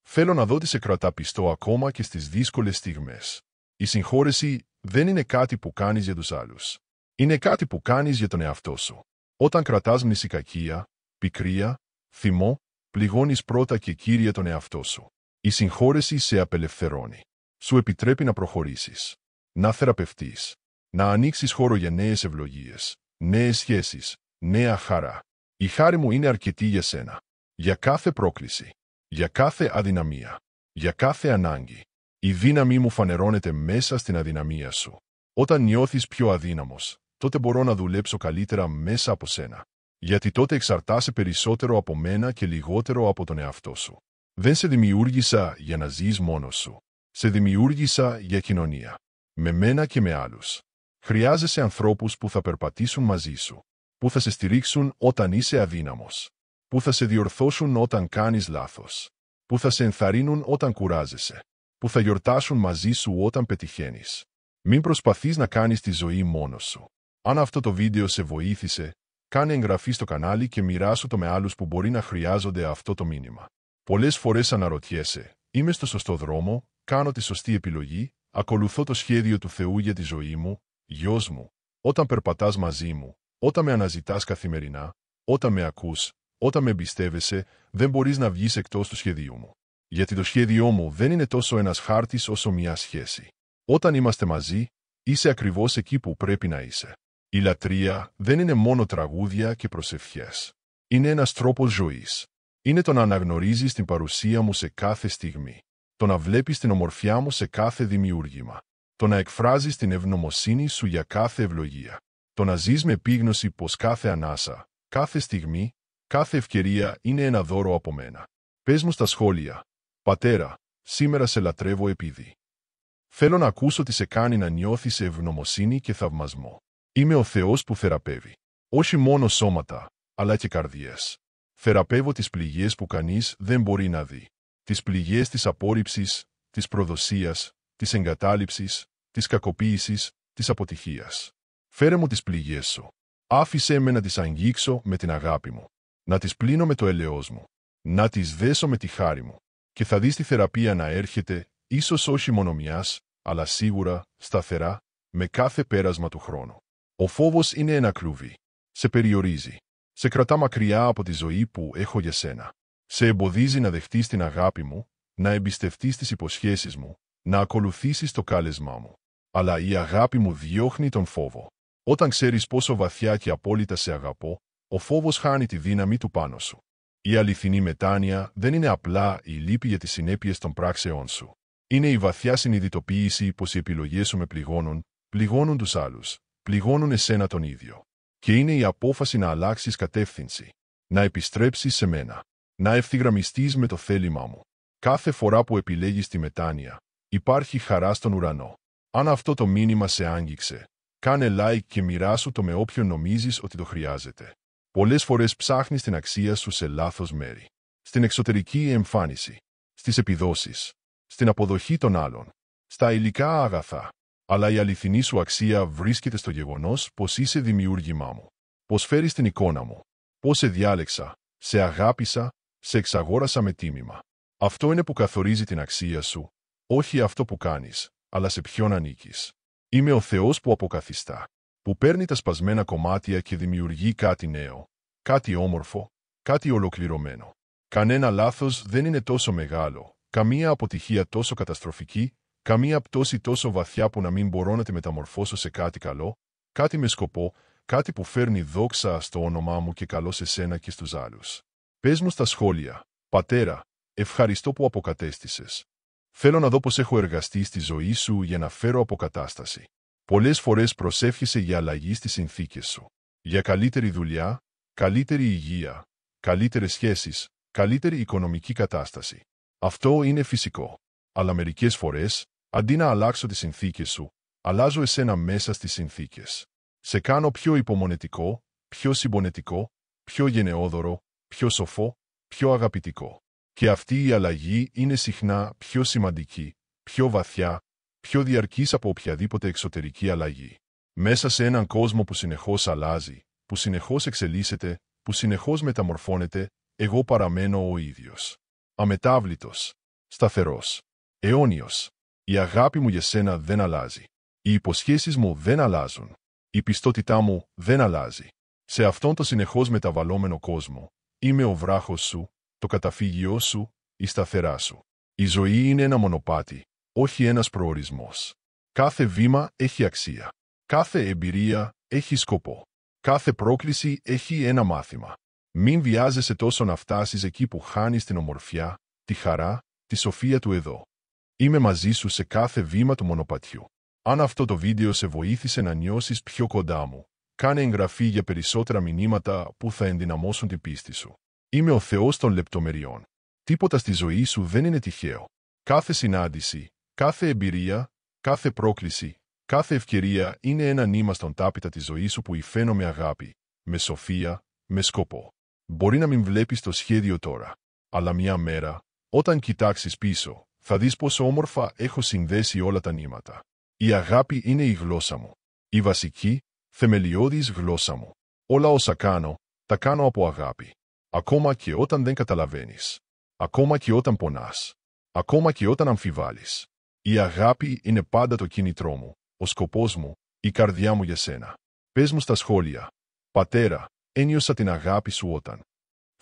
Θέλω να δω τι σε κρατά πιστό ακόμα και στις δύσκολες στιγμές. Η συγχώρεση δεν είναι κάτι που κάνεις για τους άλλους. Είναι κάτι που κάνεις για τον εαυτό σου. Όταν κρατάς μνησικακία, πικρία, θυμό, πληγώνεις πρώτα και κύρια τον εαυτό σου. Η συγχώρεση σε απελευθερώνει. Σου επιτρέπει να προχωρήσεις, να θεραπευτείς, να ανοίξεις χώρο για νέες ευλογίες, νέες σχέσεις, νέα χαρά. Η χάρη μου είναι αρκετή για σένα. Για κάθε πρόκληση, για κάθε αδυναμία, για κάθε ανάγκη. Η δύναμή μου φανερώνεται μέσα στην αδυναμία σου. Όταν νιώθεις πιο αδύναμος, τότε μπορώ να δουλέψω καλύτερα μέσα από σένα. Γιατί τότε εξαρτάσαι περισσότερο από μένα και λιγότερο από τον εαυτό σου. Δεν σε δημιούργησα για να ζεις μόνος σου. Σε δημιούργησα για κοινωνία. Με μένα και με άλλους. Χρειάζεσαι ανθρώπους που θα περπατήσουν μαζί σου. Που θα σε στηρίξουν όταν είσαι αδύναμος. Που θα σε διορθώσουν όταν κάνεις λάθος. Που θα σε ενθαρρύνουν όταν κουράζεσαι. Που θα γιορτάσουν μαζί σου όταν πετυχαίνεις. Μην προσπαθείς να κάνεις τη ζωή μόνος σου. Αν αυτό το βίντεο σε βοήθησε, κάνε εγγραφή στο κανάλι και μοιράσου το με άλλους που μπορεί να χρειάζονται αυτό το μήνυμα. Πολλές φορές αναρωτιέσαι, είμαι στο σωστό δρόμο, κάνω τη σωστή επιλογή, ακολουθώ το σχέδιο του Θεού για τη ζωή μου, γιος μου, όταν περπατάς μαζί μου, όταν με αναζητάς καθημερινά, όταν με ακούς, όταν με εμπιστεύεσαι, δεν μπορείς να βγεις εκτός του σχεδίου μου. Γιατί το σχέδιό μου δεν είναι τόσο ένας χάρτης όσο μια σχέση. Όταν είμαστε μαζί, είσαι ακριβώς εκεί που πρέπει να είσαι. Η λατρεία δεν είναι μόνο τραγούδια και προσευχές. Είναι ένας τρόπος ζωής. Είναι το να αναγνωρίζεις την παρουσία μου σε κάθε στιγμή. Το να βλέπεις την ομορφιά μου σε κάθε δημιούργημα. Το να εκφράζεις την ευγνωμοσύνη σου για κάθε ευλογία. Το να ζεις με επίγνωση πως κάθε ανάσα, κάθε στιγμή, κάθε ευκαιρία είναι ένα δώρο από μένα. Πες μου στα σχόλια, πατέρα, σήμερα σε λατρεύω επειδή. Θέλω να ακούσω τι σε κάνει να νιώθεις ευγνωμοσύνη και θαυμασμό. Είμαι ο Θεός που θεραπεύει. Όχι μόνο σώματα, αλλά και καρδιές. Θεραπεύω τις πληγές που κανείς δεν μπορεί να δει. Τις πληγές της απόρριψης, της προδοσίας, της εγκατάλειψης, της κακοποίησης, της αποτυχίας. Φέρε μου τις πληγές σου. Άφησέ με να τις αγγίξω με την αγάπη μου. Να τις πλύνω με το ελαιός μου. Να τις δέσω με τη χάρη μου. Και θα δεις τη θεραπεία να έρχεται, ίσως όχι μόνο μιας, αλλά σίγουρα, σταθερά, με κάθε πέρασμα του χρόνου. Ο φόβος είναι ένα κλουβί. Σε περιορίζει. Σε κρατά μακριά από τη ζωή που έχω για σένα. Σε εμποδίζει να δεχτείς την αγάπη μου, να εμπιστευτείς τις υποσχέσεις μου, να ακολουθήσεις το κάλεσμά μου. Αλλά η αγάπη μου διώχνει τον φόβο. Όταν ξέρεις πόσο βαθιά και απόλυτα σε αγαπώ, ο φόβος χάνει τη δύναμη του πάνω σου. Η αληθινή μετάνοια δεν είναι απλά η λύπη για τις συνέπειες των πράξεών σου. Είναι η βαθιά συνειδητοποίηση πως οι επιλογές σου με πληγώνουν, πληγώνουν τους άλλους, πληγώνουν εσένα τον ίδιο. Και είναι η απόφαση να αλλάξεις κατεύθυνση, να επιστρέψεις σε μένα, να ευθυγραμμιστείς με το θέλημά μου. Κάθε φορά που επιλέγεις τη μετάνοια, υπάρχει χαρά στον ουρανό. Αν αυτό το μήνυμα σε άγγιξε, κάνε like και μοιράσου το με όποιον νομίζεις ότι το χρειάζεται. Πολλές φορές ψάχνεις την αξία σου σε λάθος μέρη. Στην εξωτερική εμφάνιση, στις επιδόσεις, στην αποδοχή των άλλων, στα υλικά αγαθά. Αλλά η αληθινή σου αξία βρίσκεται στο γεγονός πως είσαι δημιούργημά μου. Πως φέρεις την εικόνα μου. Πως σε διάλεξα, σε αγάπησα, σε εξαγόρασα με τίμημα. Αυτό είναι που καθορίζει την αξία σου, όχι αυτό που κάνεις, αλλά σε ποιον ανήκεις. Είμαι ο Θεός που αποκαθιστά, που παίρνει τα σπασμένα κομμάτια και δημιουργεί κάτι νέο, κάτι όμορφο, κάτι ολοκληρωμένο. Κανένα λάθος δεν είναι τόσο μεγάλο, καμία αποτυχία τόσο καταστροφική, καμία πτώση τόσο βαθιά που να μην μπορώ να τη μεταμορφώσω σε κάτι καλό, κάτι με σκοπό, κάτι που φέρνει δόξα στο όνομά μου και καλό σε σένα και στους άλλους. Πες μου στα σχόλια, πατέρα, ευχαριστώ που αποκατέστησες. Θέλω να δω πως έχω εργαστεί στη ζωή σου για να φέρω αποκατάσταση. Πολλές φορές προσεύχεσαι για αλλαγή στις συνθήκες σου. Για καλύτερη δουλειά, καλύτερη υγεία, καλύτερες σχέσεις, καλύτερη οικονομική κατάσταση. Αυτό είναι φυσικό. Αλλά μερικές φορές, αντί να αλλάξω τις συνθήκες σου, αλλάζω εσένα μέσα στις συνθήκες. Σε κάνω πιο υπομονετικό, πιο συμπονετικό, πιο γενναιόδωρο, πιο σοφό, πιο αγαπητικό. Και αυτή η αλλαγή είναι συχνά πιο σημαντική, πιο βαθιά, πιο διαρκής από οποιαδήποτε εξωτερική αλλαγή. Μέσα σε έναν κόσμο που συνεχώς αλλάζει, που συνεχώς εξελίσσεται, που συνεχώς μεταμορφώνεται, εγώ παραμένω ο ίδιος. Αμετάβλητος, σταθερός, αιώνιος. Η αγάπη μου για σένα δεν αλλάζει. Οι υποσχέσεις μου δεν αλλάζουν. Η πιστότητά μου δεν αλλάζει. Σε αυτόν τον συνεχώς μεταβαλλόμενο κόσμο, είμαι ο βράχος σου, το καταφύγιό σου, η σταθερά σου. Η ζωή είναι ένα μονοπάτι, όχι ένας προορισμός. Κάθε βήμα έχει αξία. Κάθε εμπειρία έχει σκοπό. Κάθε πρόκληση έχει ένα μάθημα. Μην βιάζεσαι τόσο να φτάσεις εκεί που χάνεις την ομορφιά, τη χαρά, τη σοφία του εδώ. Είμαι μαζί σου σε κάθε βήμα του μονοπατιού. Αν αυτό το βίντεο σε βοήθησε να νιώσεις πιο κοντά μου, κάνε εγγραφή για περισσότερα μηνύματα που θα ενδυναμώσουν την πίστη σου. Είμαι ο Θεός των λεπτομεριών. Τίποτα στη ζωή σου δεν είναι τυχαίο. Κάθε συνάντηση, κάθε εμπειρία, κάθε πρόκληση, κάθε ευκαιρία είναι ένα νήμα στον τάπητα της ζωής σου που υφαίνω με αγάπη, με σοφία, με σκοπό. Μπορεί να μην βλέπεις το σχέδιο τώρα, αλλά μια μέρα, όταν κοιτάξεις πίσω, θα δεις πόσο όμορφα έχω συνδέσει όλα τα νήματα. Η αγάπη είναι η γλώσσα μου. Η βασική, θεμελιώδης γλώσσα μου. Όλα όσα κάνω, τα κάνω από αγάπη. Ακόμα και όταν δεν καταλαβαίνεις. Ακόμα και όταν πονάς. Ακόμα και όταν αμφιβάλλεις. Η αγάπη είναι πάντα το κίνητρό μου, ο σκοπός μου, η καρδιά μου για σένα. Πες μου στα σχόλια. Πατέρα, ένιωσα την αγάπη σου όταν.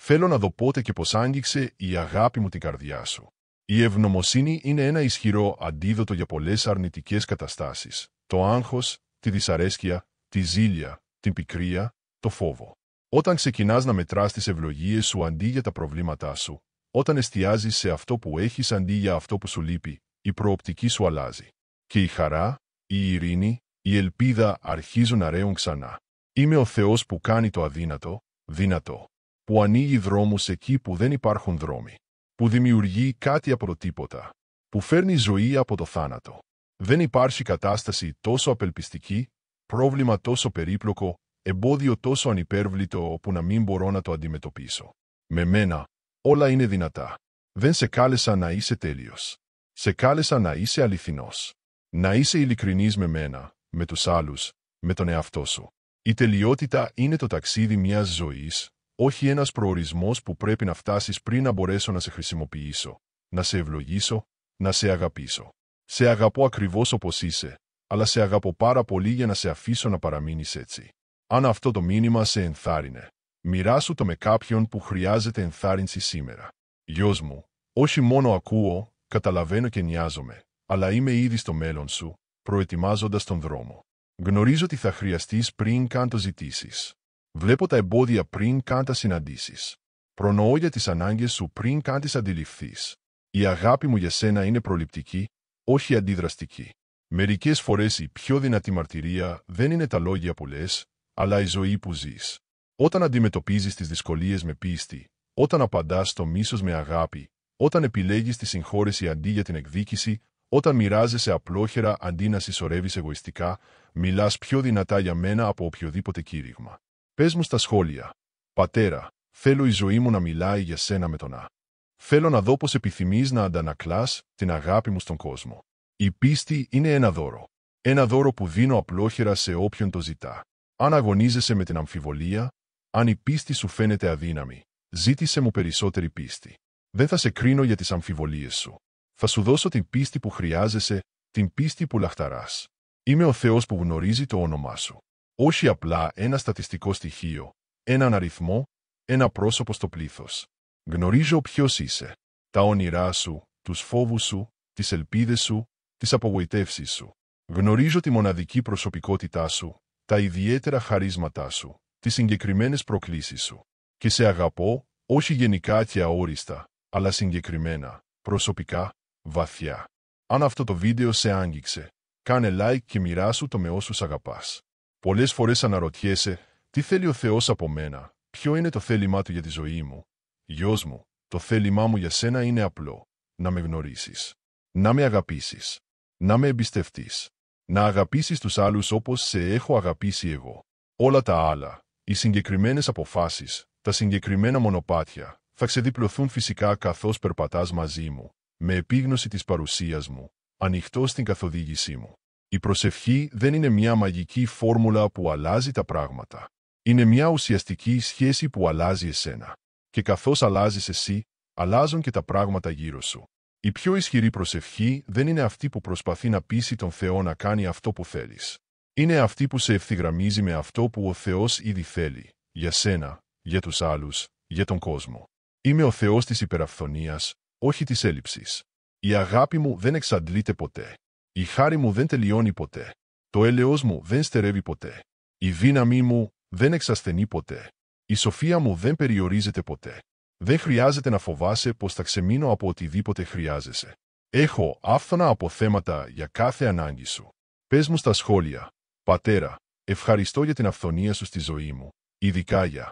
Θέλω να δω πότε και πως άγγιξε η αγάπη μου την καρδιά σου. Η ευγνωμοσύνη είναι ένα ισχυρό αντίδοτο για πολλές αρνητικές καταστάσεις. Το άγχος, τη δυσαρέσκεια, τη ζήλια, την πικρία, το φόβο. Όταν ξεκινάς να μετράς τις ευλογίες σου αντί για τα προβλήματά σου, όταν εστιάζεις σε αυτό που έχεις αντί για αυτό που σου λείπει, η προοπτική σου αλλάζει. Και η χαρά, η ειρήνη, η ελπίδα αρχίζουν να ρέουν ξανά. Είμαι ο Θεός που κάνει το αδύνατο, δυνατό. Που ανοίγει δρόμους εκεί που δεν υπάρχουν δρόμοι. Που δημιουργεί κάτι από το τίποτα. Που φέρνει ζωή από το θάνατο. Δεν υπάρχει κατάσταση τόσο απελπιστική, πρόβλημα τόσο περίπλοκο, εμπόδιο τόσο ανυπέρβλητο όπου να μην μπορώ να το αντιμετωπίσω. Με μένα, όλα είναι δυνατά. Δεν σε κάλεσα να είσαι τέλειος. Σε κάλεσα να είσαι αληθινός. Να είσαι ειλικρινής με μένα, με τους άλλους, με τον εαυτό σου. Η τελειότητα είναι το ταξίδι μιας ζωής, όχι ένας προορισμός που πρέπει να φτάσεις πριν να μπορέσω να σε χρησιμοποιήσω, να σε ευλογήσω, να σε αγαπήσω. Σε αγαπώ ακριβώς όπως είσαι, αλλά σε αγαπώ πάρα πολύ για να σε αφήσω να παραμείνεις έτσι. Αν αυτό το μήνυμα σε ενθάρρυνε, μοιράσου το με κάποιον που χρειάζεται ενθάρρυνση σήμερα. Γιος μου, όχι μόνο ακούω, καταλαβαίνω και νοιάζομαι, αλλά είμαι ήδη στο μέλλον σου, προετοιμάζοντας τον δρόμο. Γνωρίζω τι θα χρειαστείς πριν καν το ζητήσεις. Βλέπω τα εμπόδια πριν καν τα συναντήσεις. Προνοώ για τις ανάγκες σου πριν καν τις αντιληφθείς. Η αγάπη μου για σένα είναι προληπτική, όχι αντιδραστική. Μερικές φορές η πιο δυνατή μαρτυρία δεν είναι τα λόγια που λες, αλλά η ζωή που ζεις. Όταν αντιμετωπίζεις τις δυσκολίες με πίστη, όταν απαντάς στο μίσος με αγάπη, όταν επιλέγεις τη συγχώρεση αντί για την εκδίκηση, όταν μοιράζεσαι απλόχερα αντί να συσσωρεύεις εγωιστικά, μιλάς πιο δυνατά για μένα από οποιοδήποτε κήρυγμα. Πες μου στα σχόλια. Πατέρα, θέλω η ζωή μου να μιλάει για σένα με τον Α. Θέλω να δω πως επιθυμείς να αντανακλάς την αγάπη μου στον κόσμο. Η πίστη είναι ένα δώρο. Ένα δώρο που δίνω απλόχερα σε όποιον το ζητά. Αν αγωνίζεσαι με την αμφιβολία, αν η πίστη σου φαίνεται αδύναμη, ζήτησε μου περισσότερη πίστη. Δεν θα σε κρίνω για τις αμφιβολίες σου. Θα σου δώσω την πίστη που χρειάζεσαι, την πίστη που λαχταράς. Είμαι ο Θεός που γνωρίζει το όνομά σου. Όχι απλά ένα στατιστικό στοιχείο, έναν αριθμό, ένα πρόσωπο στο πλήθος. Γνωρίζω ποιος είσαι. Τα όνειρά σου, τους φόβους σου, τις ελπίδες σου, τις απογοητεύσεις σου. Γνωρίζω τη μοναδική προσωπικότητά σου, τα ιδιαίτερα χαρίσματά σου, τις συγκεκριμένες προκλήσεις σου. Και σε αγαπώ, όχι γενικά και αόριστα, αλλά συγκεκριμένα, προσωπικά, βαθιά. Αν αυτό το βίντεο σε άγγιξε, κάνε like και μοιράσου το με όσους αγαπάς. Πολλές φορές αναρωτιέσαι, τι θέλει ο Θεός από μένα, ποιο είναι το θέλημά Του για τη ζωή μου. Γιος μου, το θέλημά μου για σένα είναι απλό, να με γνωρίσεις, να με αγαπήσεις, να με εμπιστευτείς, να αγαπήσεις τους άλλους όπως σε έχω αγαπήσει εγώ. Όλα τα άλλα, οι συγκεκριμένες αποφάσεις, τα συγκεκριμένα μονοπάτια, θα ξεδιπλωθούν φυσικά καθώς περπατάς μαζί μου, με επίγνωση της παρουσίας μου, ανοιχτός στην καθοδήγησή μου. Η προσευχή δεν είναι μια μαγική φόρμουλα που αλλάζει τα πράγματα. Είναι μια ουσιαστική σχέση που αλλάζει εσένα. Και καθώς αλλάζεις εσύ, αλλάζουν και τα πράγματα γύρω σου. Η πιο ισχυρή προσευχή δεν είναι αυτή που προσπαθεί να πείσει τον Θεό να κάνει αυτό που θέλεις. Είναι αυτή που σε ευθυγραμμίζει με αυτό που ο Θεός ήδη θέλει, για σένα, για τους άλλους, για τον κόσμο. Είμαι ο Θεός της υπεραφθονίας, όχι της έλλειψης. Η αγάπη μου δεν εξαντλείται ποτέ. Η χάρη μου δεν τελειώνει ποτέ. Το έλεος μου δεν στερεύει ποτέ. Η δύναμή μου δεν εξασθενεί ποτέ. Η σοφία μου δεν περιορίζεται ποτέ. Δεν χρειάζεται να φοβάσαι πως θα ξεμείνω από οτιδήποτε χρειάζεσαι. Έχω άφθονα αποθέματα για κάθε ανάγκη σου. Πες μου στα σχόλια, πατέρα, ευχαριστώ για την αυθονία σου στη ζωή μου, ειδικά για.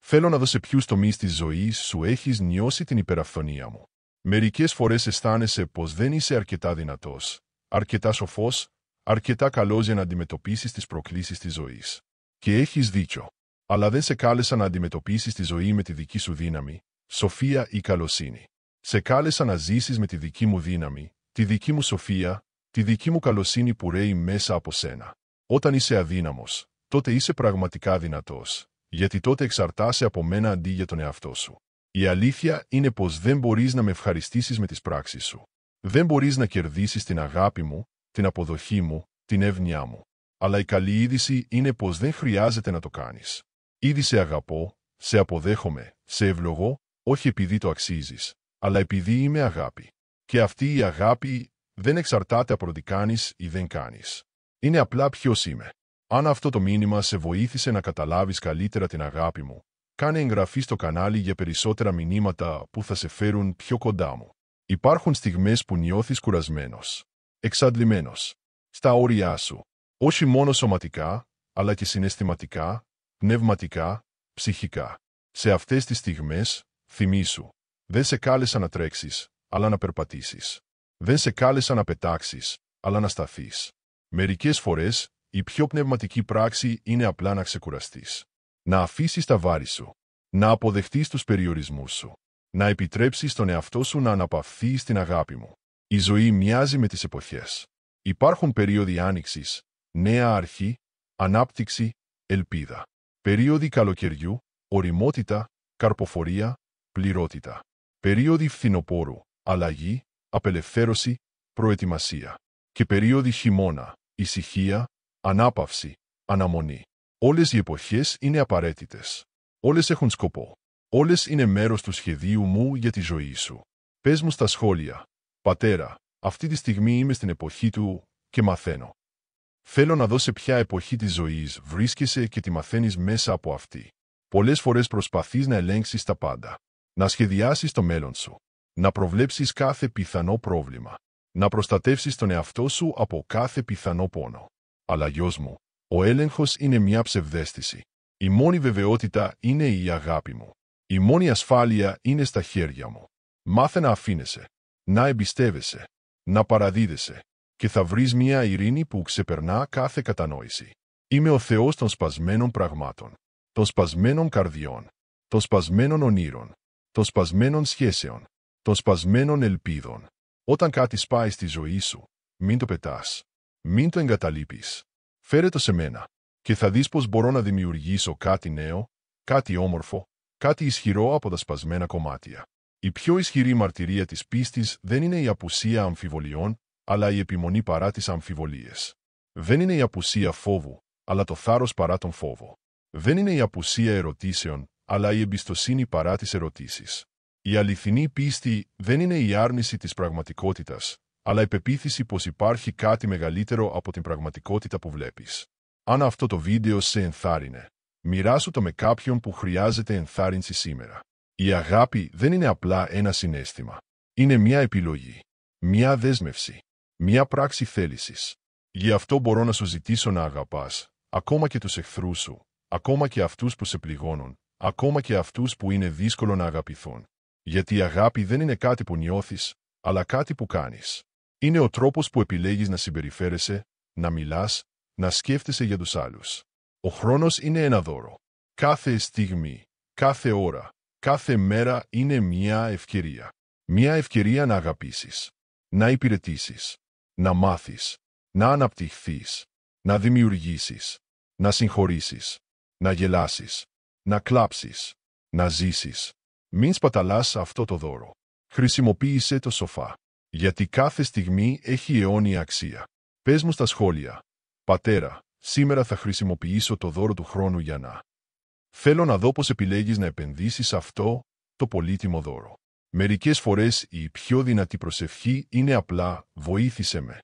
Θέλω να δω σε ποιους τομείς της ζωής σου έχεις νιώσει την υπεραφθονία μου. Μερικές φορές αισθάνεσαι πως δεν είσαι αρκετά δυνατός, αρκετά σοφός, αρκετά καλός για να αντιμετωπίσεις τις προκλήσεις της ζωής. Και έχεις δίκιο. Αλλά δεν σε κάλεσα να αντιμετωπίσεις τη ζωή με τη δική σου δύναμη, σοφία ή καλοσύνη. Σε κάλεσα να ζήσεις με τη δική μου δύναμη, τη δική μου σοφία, τη δική μου καλοσύνη που ρέει μέσα από σένα. Όταν είσαι αδύναμος, τότε είσαι πραγματικά δυνατός, γιατί τότε εξαρτάσαι από μένα αντί για τον εαυτό σου. Η αλήθεια είναι πως δεν μπορείς να με ευχαριστήσεις με τις πράξεις σου. Δεν μπορείς να κερδίσεις την αγάπη μου, την αποδοχή μου, την εύνοιά μου. Αλλά η καλή είδηση είναι πως δεν χρειάζεται να το κάνεις. Ήδη σε αγαπώ, σε αποδέχομαι, σε ευλογώ, όχι επειδή το αξίζεις, αλλά επειδή είμαι αγάπη. Και αυτή η αγάπη δεν εξαρτάται από το τι κάνεις ή δεν κάνεις. Είναι απλά ποιος είμαι. Αν αυτό το μήνυμα σε βοήθησε να καταλάβεις καλύτερα την αγάπη μου, κάνε εγγραφή στο κανάλι για περισσότερα μηνύματα που θα σε φέρουν πιο κοντά μου. Υπάρχουν στιγμές που νιώθεις κουρασμένος, εξαντλημένος, στα όρια σου, όχι μόνο σωματικά, αλλά και συναισθηματικά, πνευματικά, ψυχικά. Σε αυτές τις στιγμές, θυμήσου, δεν σε κάλεσα να τρέξεις, αλλά να περπατήσεις. Δεν σε κάλεσα να πετάξεις, αλλά να σταθείς. Μερικές φορές, η πιο πνευματική πράξη είναι απλά να ξεκουραστείς. Να αφήσεις τα βάρη σου. Να αποδεχτείς τους περιορισμούς σου. Να επιτρέψεις τον εαυτό σου να αναπαυθεί στην αγάπη μου. Η ζωή μοιάζει με τις εποχές. Υπάρχουν περίοδοι άνοιξης, νέα αρχή, ανάπτυξη, ελπίδα. Περίοδοι καλοκαιριού, ωριμότητα, καρποφορία, πληρότητα. Περίοδοι φθινοπόρου, αλλαγή, απελευθέρωση, προετοιμασία. Και περίοδοι χειμώνα, ησυχία, ανάπαυση, αναμονή. Όλες οι εποχές είναι απαραίτητες. Όλες έχουν σκοπό. Όλες είναι μέρος του σχεδίου μου για τη ζωή σου. Πες μου στα σχόλια, πατέρα, αυτή τη στιγμή είμαι στην εποχή του και μαθαίνω. Θέλω να δω σε ποια εποχή της ζωής βρίσκεσαι και τη μαθαίνεις μέσα από αυτή. Πολλές φορές προσπαθείς να ελέγξεις τα πάντα. Να σχεδιάσεις το μέλλον σου. Να προβλέψεις κάθε πιθανό πρόβλημα. Να προστατεύσεις τον εαυτό σου από κάθε πιθανό πόνο. Αλλά γιος μου, ο έλεγχος είναι μια ψευδαίσθηση. Η μόνη βεβαιότητα είναι η αγάπη μου. Η μόνη ασφάλεια είναι στα χέρια μου. Μάθε να αφήνεσαι. Να εμπιστεύεσαι. Να παραδίδεσαι. Και θα βρεις μια ειρήνη που ξεπερνά κάθε κατανόηση. Είμαι ο Θεός των σπασμένων πραγμάτων. Των σπασμένων καρδιών. Των σπασμένων ονείρων. Των σπασμένων σχέσεων. Των σπασμένων ελπίδων. Όταν κάτι σπάει στη ζωή σου, μην το πετάς. Μην το εγκαταλείπεις. Φέρε το σε μένα. Και θα δεις πως μπορώ να δημιουργήσω κάτι νέο, κάτι όμορφο, κάτι ισχυρό από τα σπασμένα κομμάτια. Η πιο ισχυρή μαρτυρία της πίστης δεν είναι η απουσία αμφιβολιών, αλλά η επιμονή παρά τις αμφιβολίες. Δεν είναι η απουσία φόβου, αλλά το θάρρος παρά τον φόβο. Δεν είναι η απουσία ερωτήσεων, αλλά η εμπιστοσύνη παρά τις ερωτήσεις. Η αληθινή πίστη δεν είναι η άρνηση της πραγματικότητας, αλλά η πεποίθηση πως υπάρχει κάτι μεγαλύτερο από την πραγματικότητα που βλέπεις. Αν αυτό το βίντεο σε ενθάρρυνε, μοιράσου το με κάποιον που χρειάζεται ενθάρρυνση σήμερα. Η αγάπη δεν είναι απλά ένα συναίσθημα. Είναι μια επιλογή, μια δέσμευση, μια πράξη θέλησης. Γι' αυτό μπορώ να σου ζητήσω να αγαπάς, ακόμα και τους εχθρούς σου, ακόμα και αυτούς που σε πληγώνουν, ακόμα και αυτούς που είναι δύσκολο να αγαπηθούν. Γιατί η αγάπη δεν είναι κάτι που νιώθεις, αλλά κάτι που κάνεις. Είναι ο τρόπος που επιλέγεις να συμπεριφέρεσαι, να μιλάς, να σκέφτεσαι για τους άλλους. Ο χρόνος είναι ένα δώρο. Κάθε στιγμή, κάθε ώρα, κάθε μέρα είναι μια ευκαιρία. Μια ευκαιρία να αγαπήσεις, να υπηρετήσεις, να μάθεις, να αναπτυχθείς, να δημιουργήσεις, να συγχωρήσεις, να γελάσεις, να κλάψεις, να ζήσεις. Μην σπαταλάς αυτό το δώρο. Χρησιμοποίησε το σοφά. Γιατί κάθε στιγμή έχει αιώνια αξία. Πες μου στα σχόλια. Πατέρα, σήμερα θα χρησιμοποιήσω το δώρο του χρόνου για να. Θέλω να δω πώς επιλέγεις να επενδύσεις αυτό το πολύτιμο δώρο. Μερικές φορές η πιο δυνατή προσευχή είναι απλά «βοήθησε με».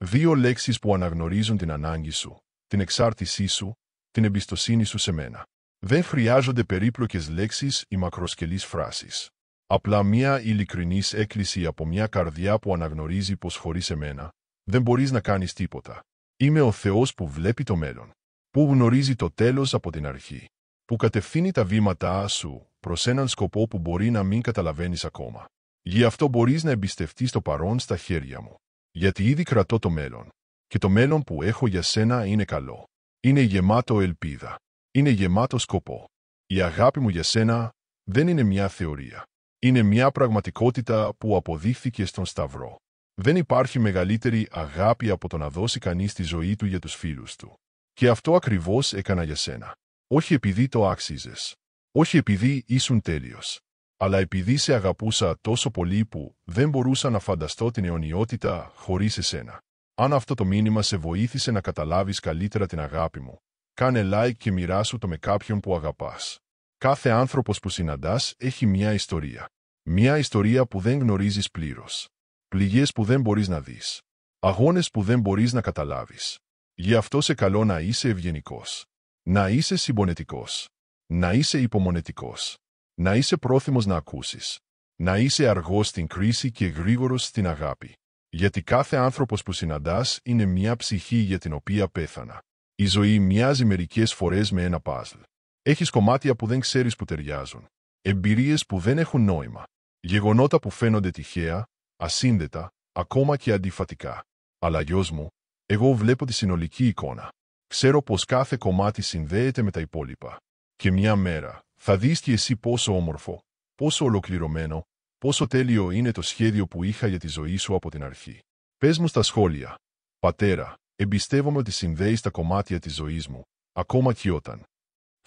2 λέξεις που αναγνωρίζουν την ανάγκη σου, την εξάρτησή σου, την εμπιστοσύνη σου σε μένα. Δεν χρειάζονται περίπλοκες λέξεις ή μακροσκελείς φράσεις. Απλά μια ειλικρινής έκκληση από μια καρδιά που αναγνωρίζει πως χωρίς εμένα δεν μπορείς να κάνεις τίποτα. Είμαι ο Θεός που βλέπει το μέλλον, που γνωρίζει το τέλος από την αρχή, που κατευθύνει τα βήματά σου προς έναν σκοπό που μπορεί να μην καταλαβαίνεις ακόμα. Γι' αυτό μπορείς να εμπιστευτείς το παρόν στα χέρια μου. Γιατί ήδη κρατώ το μέλλον. Και το μέλλον που έχω για σένα είναι καλό. Είναι γεμάτο ελπίδα. Είναι γεμάτο σκοπό. Η αγάπη μου για σένα δεν είναι μια θεωρία. Είναι μια πραγματικότητα που αποδείχθηκε στον Σταυρό. Δεν υπάρχει μεγαλύτερη αγάπη από το να δώσει κανείς τη ζωή του για τους φίλους του. Και αυτό ακριβώς έκανα για σένα. Όχι επειδή το άξιζες. Όχι επειδή ήσουν τέλειος. Αλλά επειδή σε αγαπούσα τόσο πολύ που δεν μπορούσα να φανταστώ την αιωνιότητα χωρίς εσένα. Αν αυτό το μήνυμα σε βοήθησε να καταλάβεις καλύτερα την αγάπη μου, κάνε like και μοιράσου το με κάποιον που αγαπάς. Κάθε άνθρωπος που συναντάς έχει μια ιστορία. Μια ιστορία που δεν γνωρίζεις πλήρως. Πληγές που δεν μπορείς να δεις. Αγώνες που δεν μπορείς να καταλάβεις. Γι' αυτό σε καλώ να είσαι ευγενικός. Να είσαι συμπονετικός. Να είσαι υπομονετικός. Να είσαι πρόθυμος να ακούσεις. Να είσαι αργός στην κρίση και γρήγορος στην αγάπη. Γιατί κάθε άνθρωπος που συναντάς είναι μια ψυχή για την οποία πέθανα. Η ζωή μοιάζει μερικές φορές με ένα παζλ. Έχεις κομμάτια που δεν ξέρεις που ταιριάζουν. Εμπειρίες που δεν έχουν νόημα. Γεγονότα που φαίνονται τυχαία, ασύνδετα, ακόμα και αντιφατικά. Αλλά γιος μου, εγώ βλέπω τη συνολική εικόνα. Ξέρω πως κάθε κομμάτι συνδέεται με τα υπόλοιπα. Και μια μέρα θα δεις και εσύ πόσο όμορφο, πόσο ολοκληρωμένο, πόσο τέλειο είναι το σχέδιο που είχα για τη ζωή σου από την αρχή. Πες μου στα σχόλια. Πατέρα, εμπιστεύομαι ότι συνδέεις τα κομμάτια της ζωής μου, ακόμα και όταν.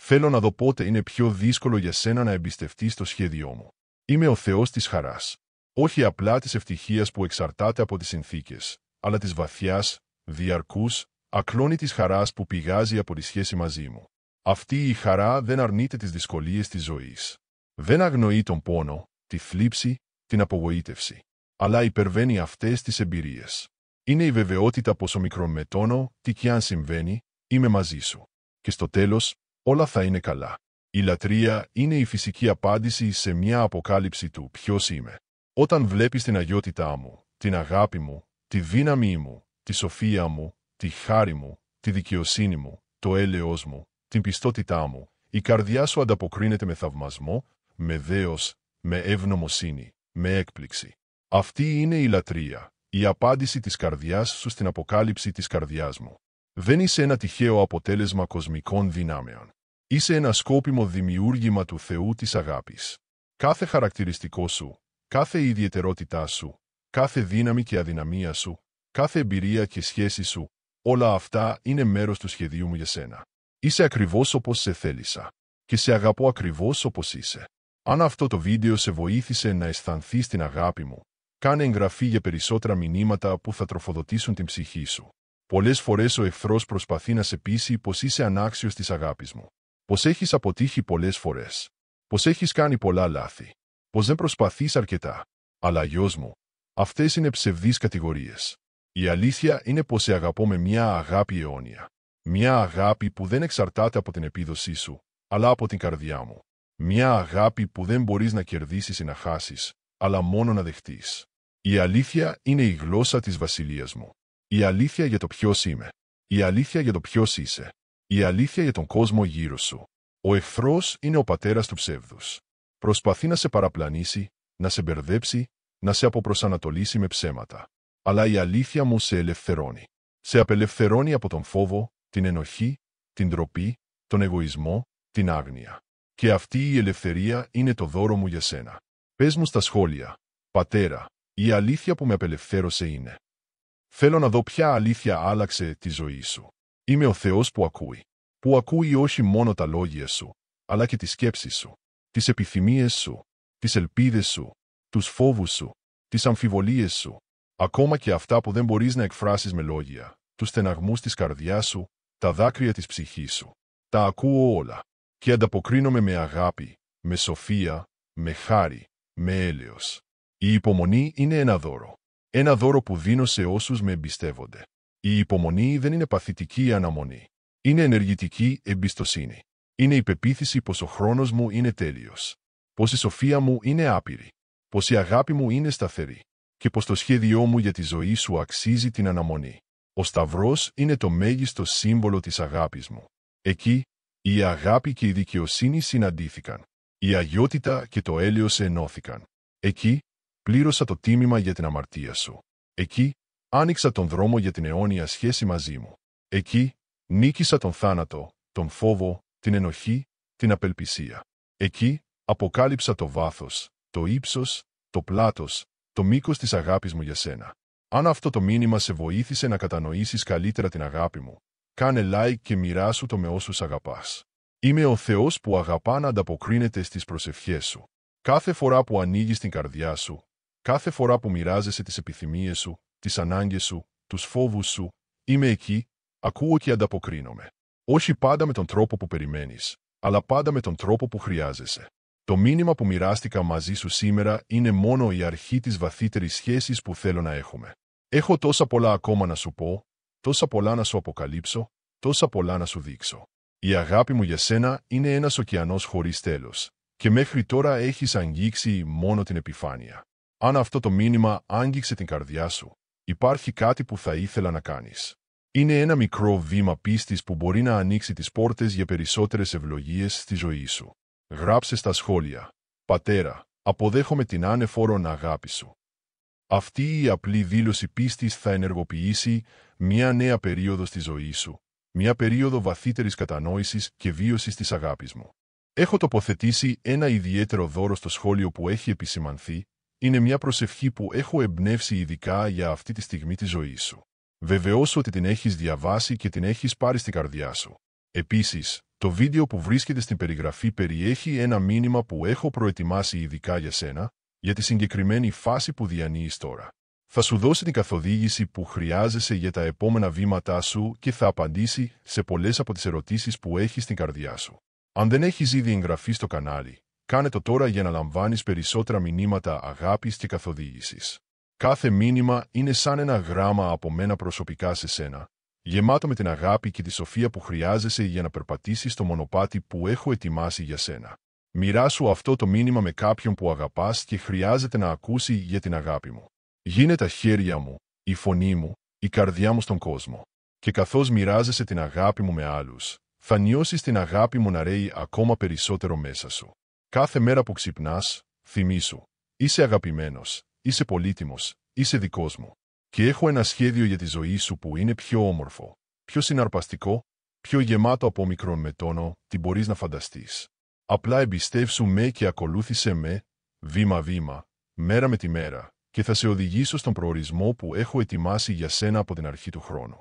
Θέλω να δω πότε είναι πιο δύσκολο για σένα να εμπιστευτείς το σχέδιό μου. Είμαι ο Θεός της χαράς. Όχι απλά της ευτυχίας που εξαρτάται από τις συνθήκες, αλλά της βαθιάς, διαρκούς, ακλόνητης χαράς που πηγάζει από τη σχέση μαζί μου. Αυτή η χαρά δεν αρνείται τις δυσκολίες της ζωής. Δεν αγνοεί τον πόνο, τη θλίψη, την απογοήτευση. Αλλά υπερβαίνει αυτές τις εμπειρίες. Είναι η βεβαιότητα πως ο μικρομετώνω, τι κι αν συμβαίνει, είμαι μαζί σου. Και στο τέλος, όλα θα είναι καλά. Η λατρεία είναι η φυσική απάντηση σε μια αποκάλυψη του ποιος είμαι. Όταν βλέπεις την αγιότητά μου, την αγάπη μου, τη δύναμή μου, τη σοφία μου, τη χάρη μου, τη δικαιοσύνη μου, το έλεος μου, την πιστότητά μου, η καρδιά σου ανταποκρίνεται με θαυμασμό, με δέος, με ευγνωμοσύνη, με έκπληξη. Αυτή είναι η λατρεία, η απάντηση της καρδιάς σου στην αποκάλυψη της καρδιάς μου. Δεν είσαι ένα τυχαίο αποτέλεσμα κοσμικών δυνάμεων. Είσαι ένα σκόπιμο δημιούργημα του Θεού της αγάπης. Κάθε χαρακτηριστικό σου, κάθε ιδιαιτερότητά σου, κάθε δύναμη και αδυναμία σου, κάθε εμπειρία και σχέση σου, όλα αυτά είναι μέρος του σχεδίου μου για σένα. Είσαι ακριβώς όπως σε θέλησα. Και σε αγαπώ ακριβώς όπως είσαι. Αν αυτό το βίντεο σε βοήθησε να αισθανθείς την αγάπη μου, κάνε εγγραφή για περισσότερα μηνύματα που θα τροφοδοτήσουν την ψυχή σου. Πολλές φορές ο εχθρός προσπαθεί να σε πείσει πως είσαι ανάξιος της αγάπης μου. Πως έχεις αποτύχει πολλές φορές. Πως έχεις κάνει πολλά λάθη. Πως δεν προσπαθείς αρκετά. Αλλά γιος μου, αυτές είναι ψευδείς κατηγορίες. Η αλήθεια είναι πως σε αγαπώ με μια αγάπη αιώνια. Μια αγάπη που δεν εξαρτάται από την επίδοσή σου, αλλά από την καρδιά μου. Μια αγάπη που δεν μπορείς να κερδίσεις ή να χάσεις, αλλά μόνο να δεχτείς. Η αλήθεια είναι η γλώσσα της βασιλείας μου. Η αλήθεια για το ποιος είμαι. Η αλήθεια για το ποιος είσαι. Η αλήθεια για τον κόσμο γύρω σου. Ο εχθρός είναι ο πατέρας του ψεύδους. Προσπαθεί να σε παραπλανήσει, να σε μπερδέψει, να σε αποπροσανατολίσει με ψέματα. Αλλά η αλήθεια μου σε ελευθερώνει. Σε απελευθερώνει από τον φόβο, την ενοχή, την ντροπή, τον εγωισμό, την άγνοια. Και αυτή η ελευθερία είναι το δώρο μου για σένα. Πες μου στα σχόλια, πατέρα, η αλήθεια που με απελευθέρωσε είναι. Θέλω να δω ποια αλήθεια άλλαξε τη ζωή σου. Είμαι ο Θεός που ακούει. Που ακούει όχι μόνο τα λόγια σου, αλλά και τις σκέψεις σου, τις επιθυμίες σου, τις ελπίδες σου, τους φόβους σου, τις αμφιβολίες σου, ακόμα και αυτά που δεν μπορείς να εκφράσεις με λόγια, τους στεναγμούς της καρδιάς σου, τα δάκρυα της ψυχής σου. Τα ακούω όλα και ανταποκρίνομαι με αγάπη, με σοφία, με χάρη, με έλεος. Η υπομονή είναι ένα δώρο. Ένα δώρο που δίνω σε όσους με εμπιστεύονται. Η υπομονή δεν είναι παθητική αναμονή. Είναι ενεργητική εμπιστοσύνη. Είναι η πεποίθηση πως ο χρόνος μου είναι τέλειος. Πως η σοφία μου είναι άπειρη. Πως η αγάπη μου είναι σταθερή. Και πως το σχέδιό μου για τη ζωή σου αξίζει την αναμονή. Ο Σταυρός είναι το μέγιστο σύμβολο της αγάπης μου. Εκεί, η αγάπη και η δικαιοσύνη συναντήθηκαν. Η αγιότητα και το έλεος ενώθηκαν. Εκεί, πλήρωσα το τίμημα για την αμαρτία σου. Εκεί, άνοιξα τον δρόμο για την αιώνια σχέση μαζί μου. Εκεί, νίκησα τον θάνατο, τον φόβο, την ενοχή, την απελπισία. Εκεί, αποκάλυψα το βάθος, το ύψος, το πλάτος, το μήκος της αγάπης μου για σένα. Αν αυτό το μήνυμα σε βοήθησε να κατανοήσεις καλύτερα την αγάπη μου, κάνε like και μοιράσου το με όσους αγαπάς. Είμαι ο Θεός που αγαπά να ανταποκρίνεται στις προσευχές σου. Κάθε φορά που ανοίγεις την καρδιά σου, κάθε φορά που μοιράζεσαι τις επιθυμίες σου, τις ανάγκες σου, τους φόβους σου, είμαι εκεί, ακούω και ανταποκρίνομαι. Όχι πάντα με τον τρόπο που περιμένεις, αλλά πάντα με τον τρόπο που χρειάζεσαι. Το μήνυμα που μοιράστηκα μαζί σου σήμερα είναι μόνο η αρχή της βαθύτερης σχέσης που θέλω να έχουμε. Έχω τόσα πολλά ακόμα να σου πω, τόσα πολλά να σου αποκαλύψω, τόσα πολλά να σου δείξω. Η αγάπη μου για σένα είναι ένας ωκεανός χωρίς τέλος, και μέχρι τώρα έχεις αγγίξει μόνο την επιφάνεια. Αν αυτό το μήνυμα άγγιξε την καρδιά σου, υπάρχει κάτι που θα ήθελα να κάνεις. Είναι ένα μικρό βήμα πίστης που μπορεί να ανοίξει τις πόρτες για περισσότερες ευλογίες στη ζωή σου. Γράψε στα σχόλια: «Πατέρα, αποδέχομαι την ανεφόρον αγάπη σου». Αυτή η απλή δήλωση πίστης θα ενεργοποιήσει μια νέα περίοδο στη ζωή σου, μια περίοδο βαθύτερης κατανόησης και βίωσης της αγάπης μου. Έχω τοποθετήσει ένα ιδιαίτερο δώρο στο σχόλιο που έχει επισημανθεί. Είναι μια προσευχή που έχω εμπνεύσει ειδικά για αυτή τη στιγμή της ζωής σου. Βεβαιώσου ότι την έχεις διαβάσει και την έχεις πάρει στην καρδιά σου. Επίσης, το βίντεο που βρίσκεται στην περιγραφή περιέχει ένα μήνυμα που έχω προετοιμάσει ειδικά για σένα, για τη συγκεκριμένη φάση που διανύεις τώρα. Θα σου δώσει την καθοδήγηση που χρειάζεσαι για τα επόμενα βήματά σου και θα απαντήσει σε πολλές από τις ερωτήσεις που έχεις στην καρδιά σου. Αν δεν έχεις ήδη εγγραφεί στο κανάλι, κάνε το τώρα για να λαμβάνεις περισσότερα μηνύματα αγάπης και καθοδήγησης. Κάθε μήνυμα είναι σαν ένα γράμμα από μένα προσωπικά σε σένα, γεμάτο με την αγάπη και τη σοφία που χρειάζεσαι για να περπατήσεις το μονοπάτι που έχω ετοιμάσει για σένα. Μοιράσου αυτό το μήνυμα με κάποιον που αγαπάς και χρειάζεται να ακούσει για την αγάπη μου. Γίνε τα χέρια μου, η φωνή μου, η καρδιά μου στον κόσμο. Και καθώς μοιράζεσαι την αγάπη μου με άλλους, θα νιώσεις την αγάπη μου να ρέει ακόμα περισσότερο μέσα σου. Κάθε μέρα που ξυπνάς, θυμήσου: είσαι αγαπημένος, είσαι πολύτιμος, είσαι δικός μου. Και έχω ένα σχέδιο για τη ζωή σου που είναι πιο όμορφο, πιο συναρπαστικό, πιο γεμάτο από μικρόν με τόνο, τι μπορείς να φανταστείς. Απλά εμπιστεύσου με και ακολούθησε με, βήμα-βήμα, μέρα με τη μέρα, και θα σε οδηγήσω στον προορισμό που έχω ετοιμάσει για σένα από την αρχή του χρόνου.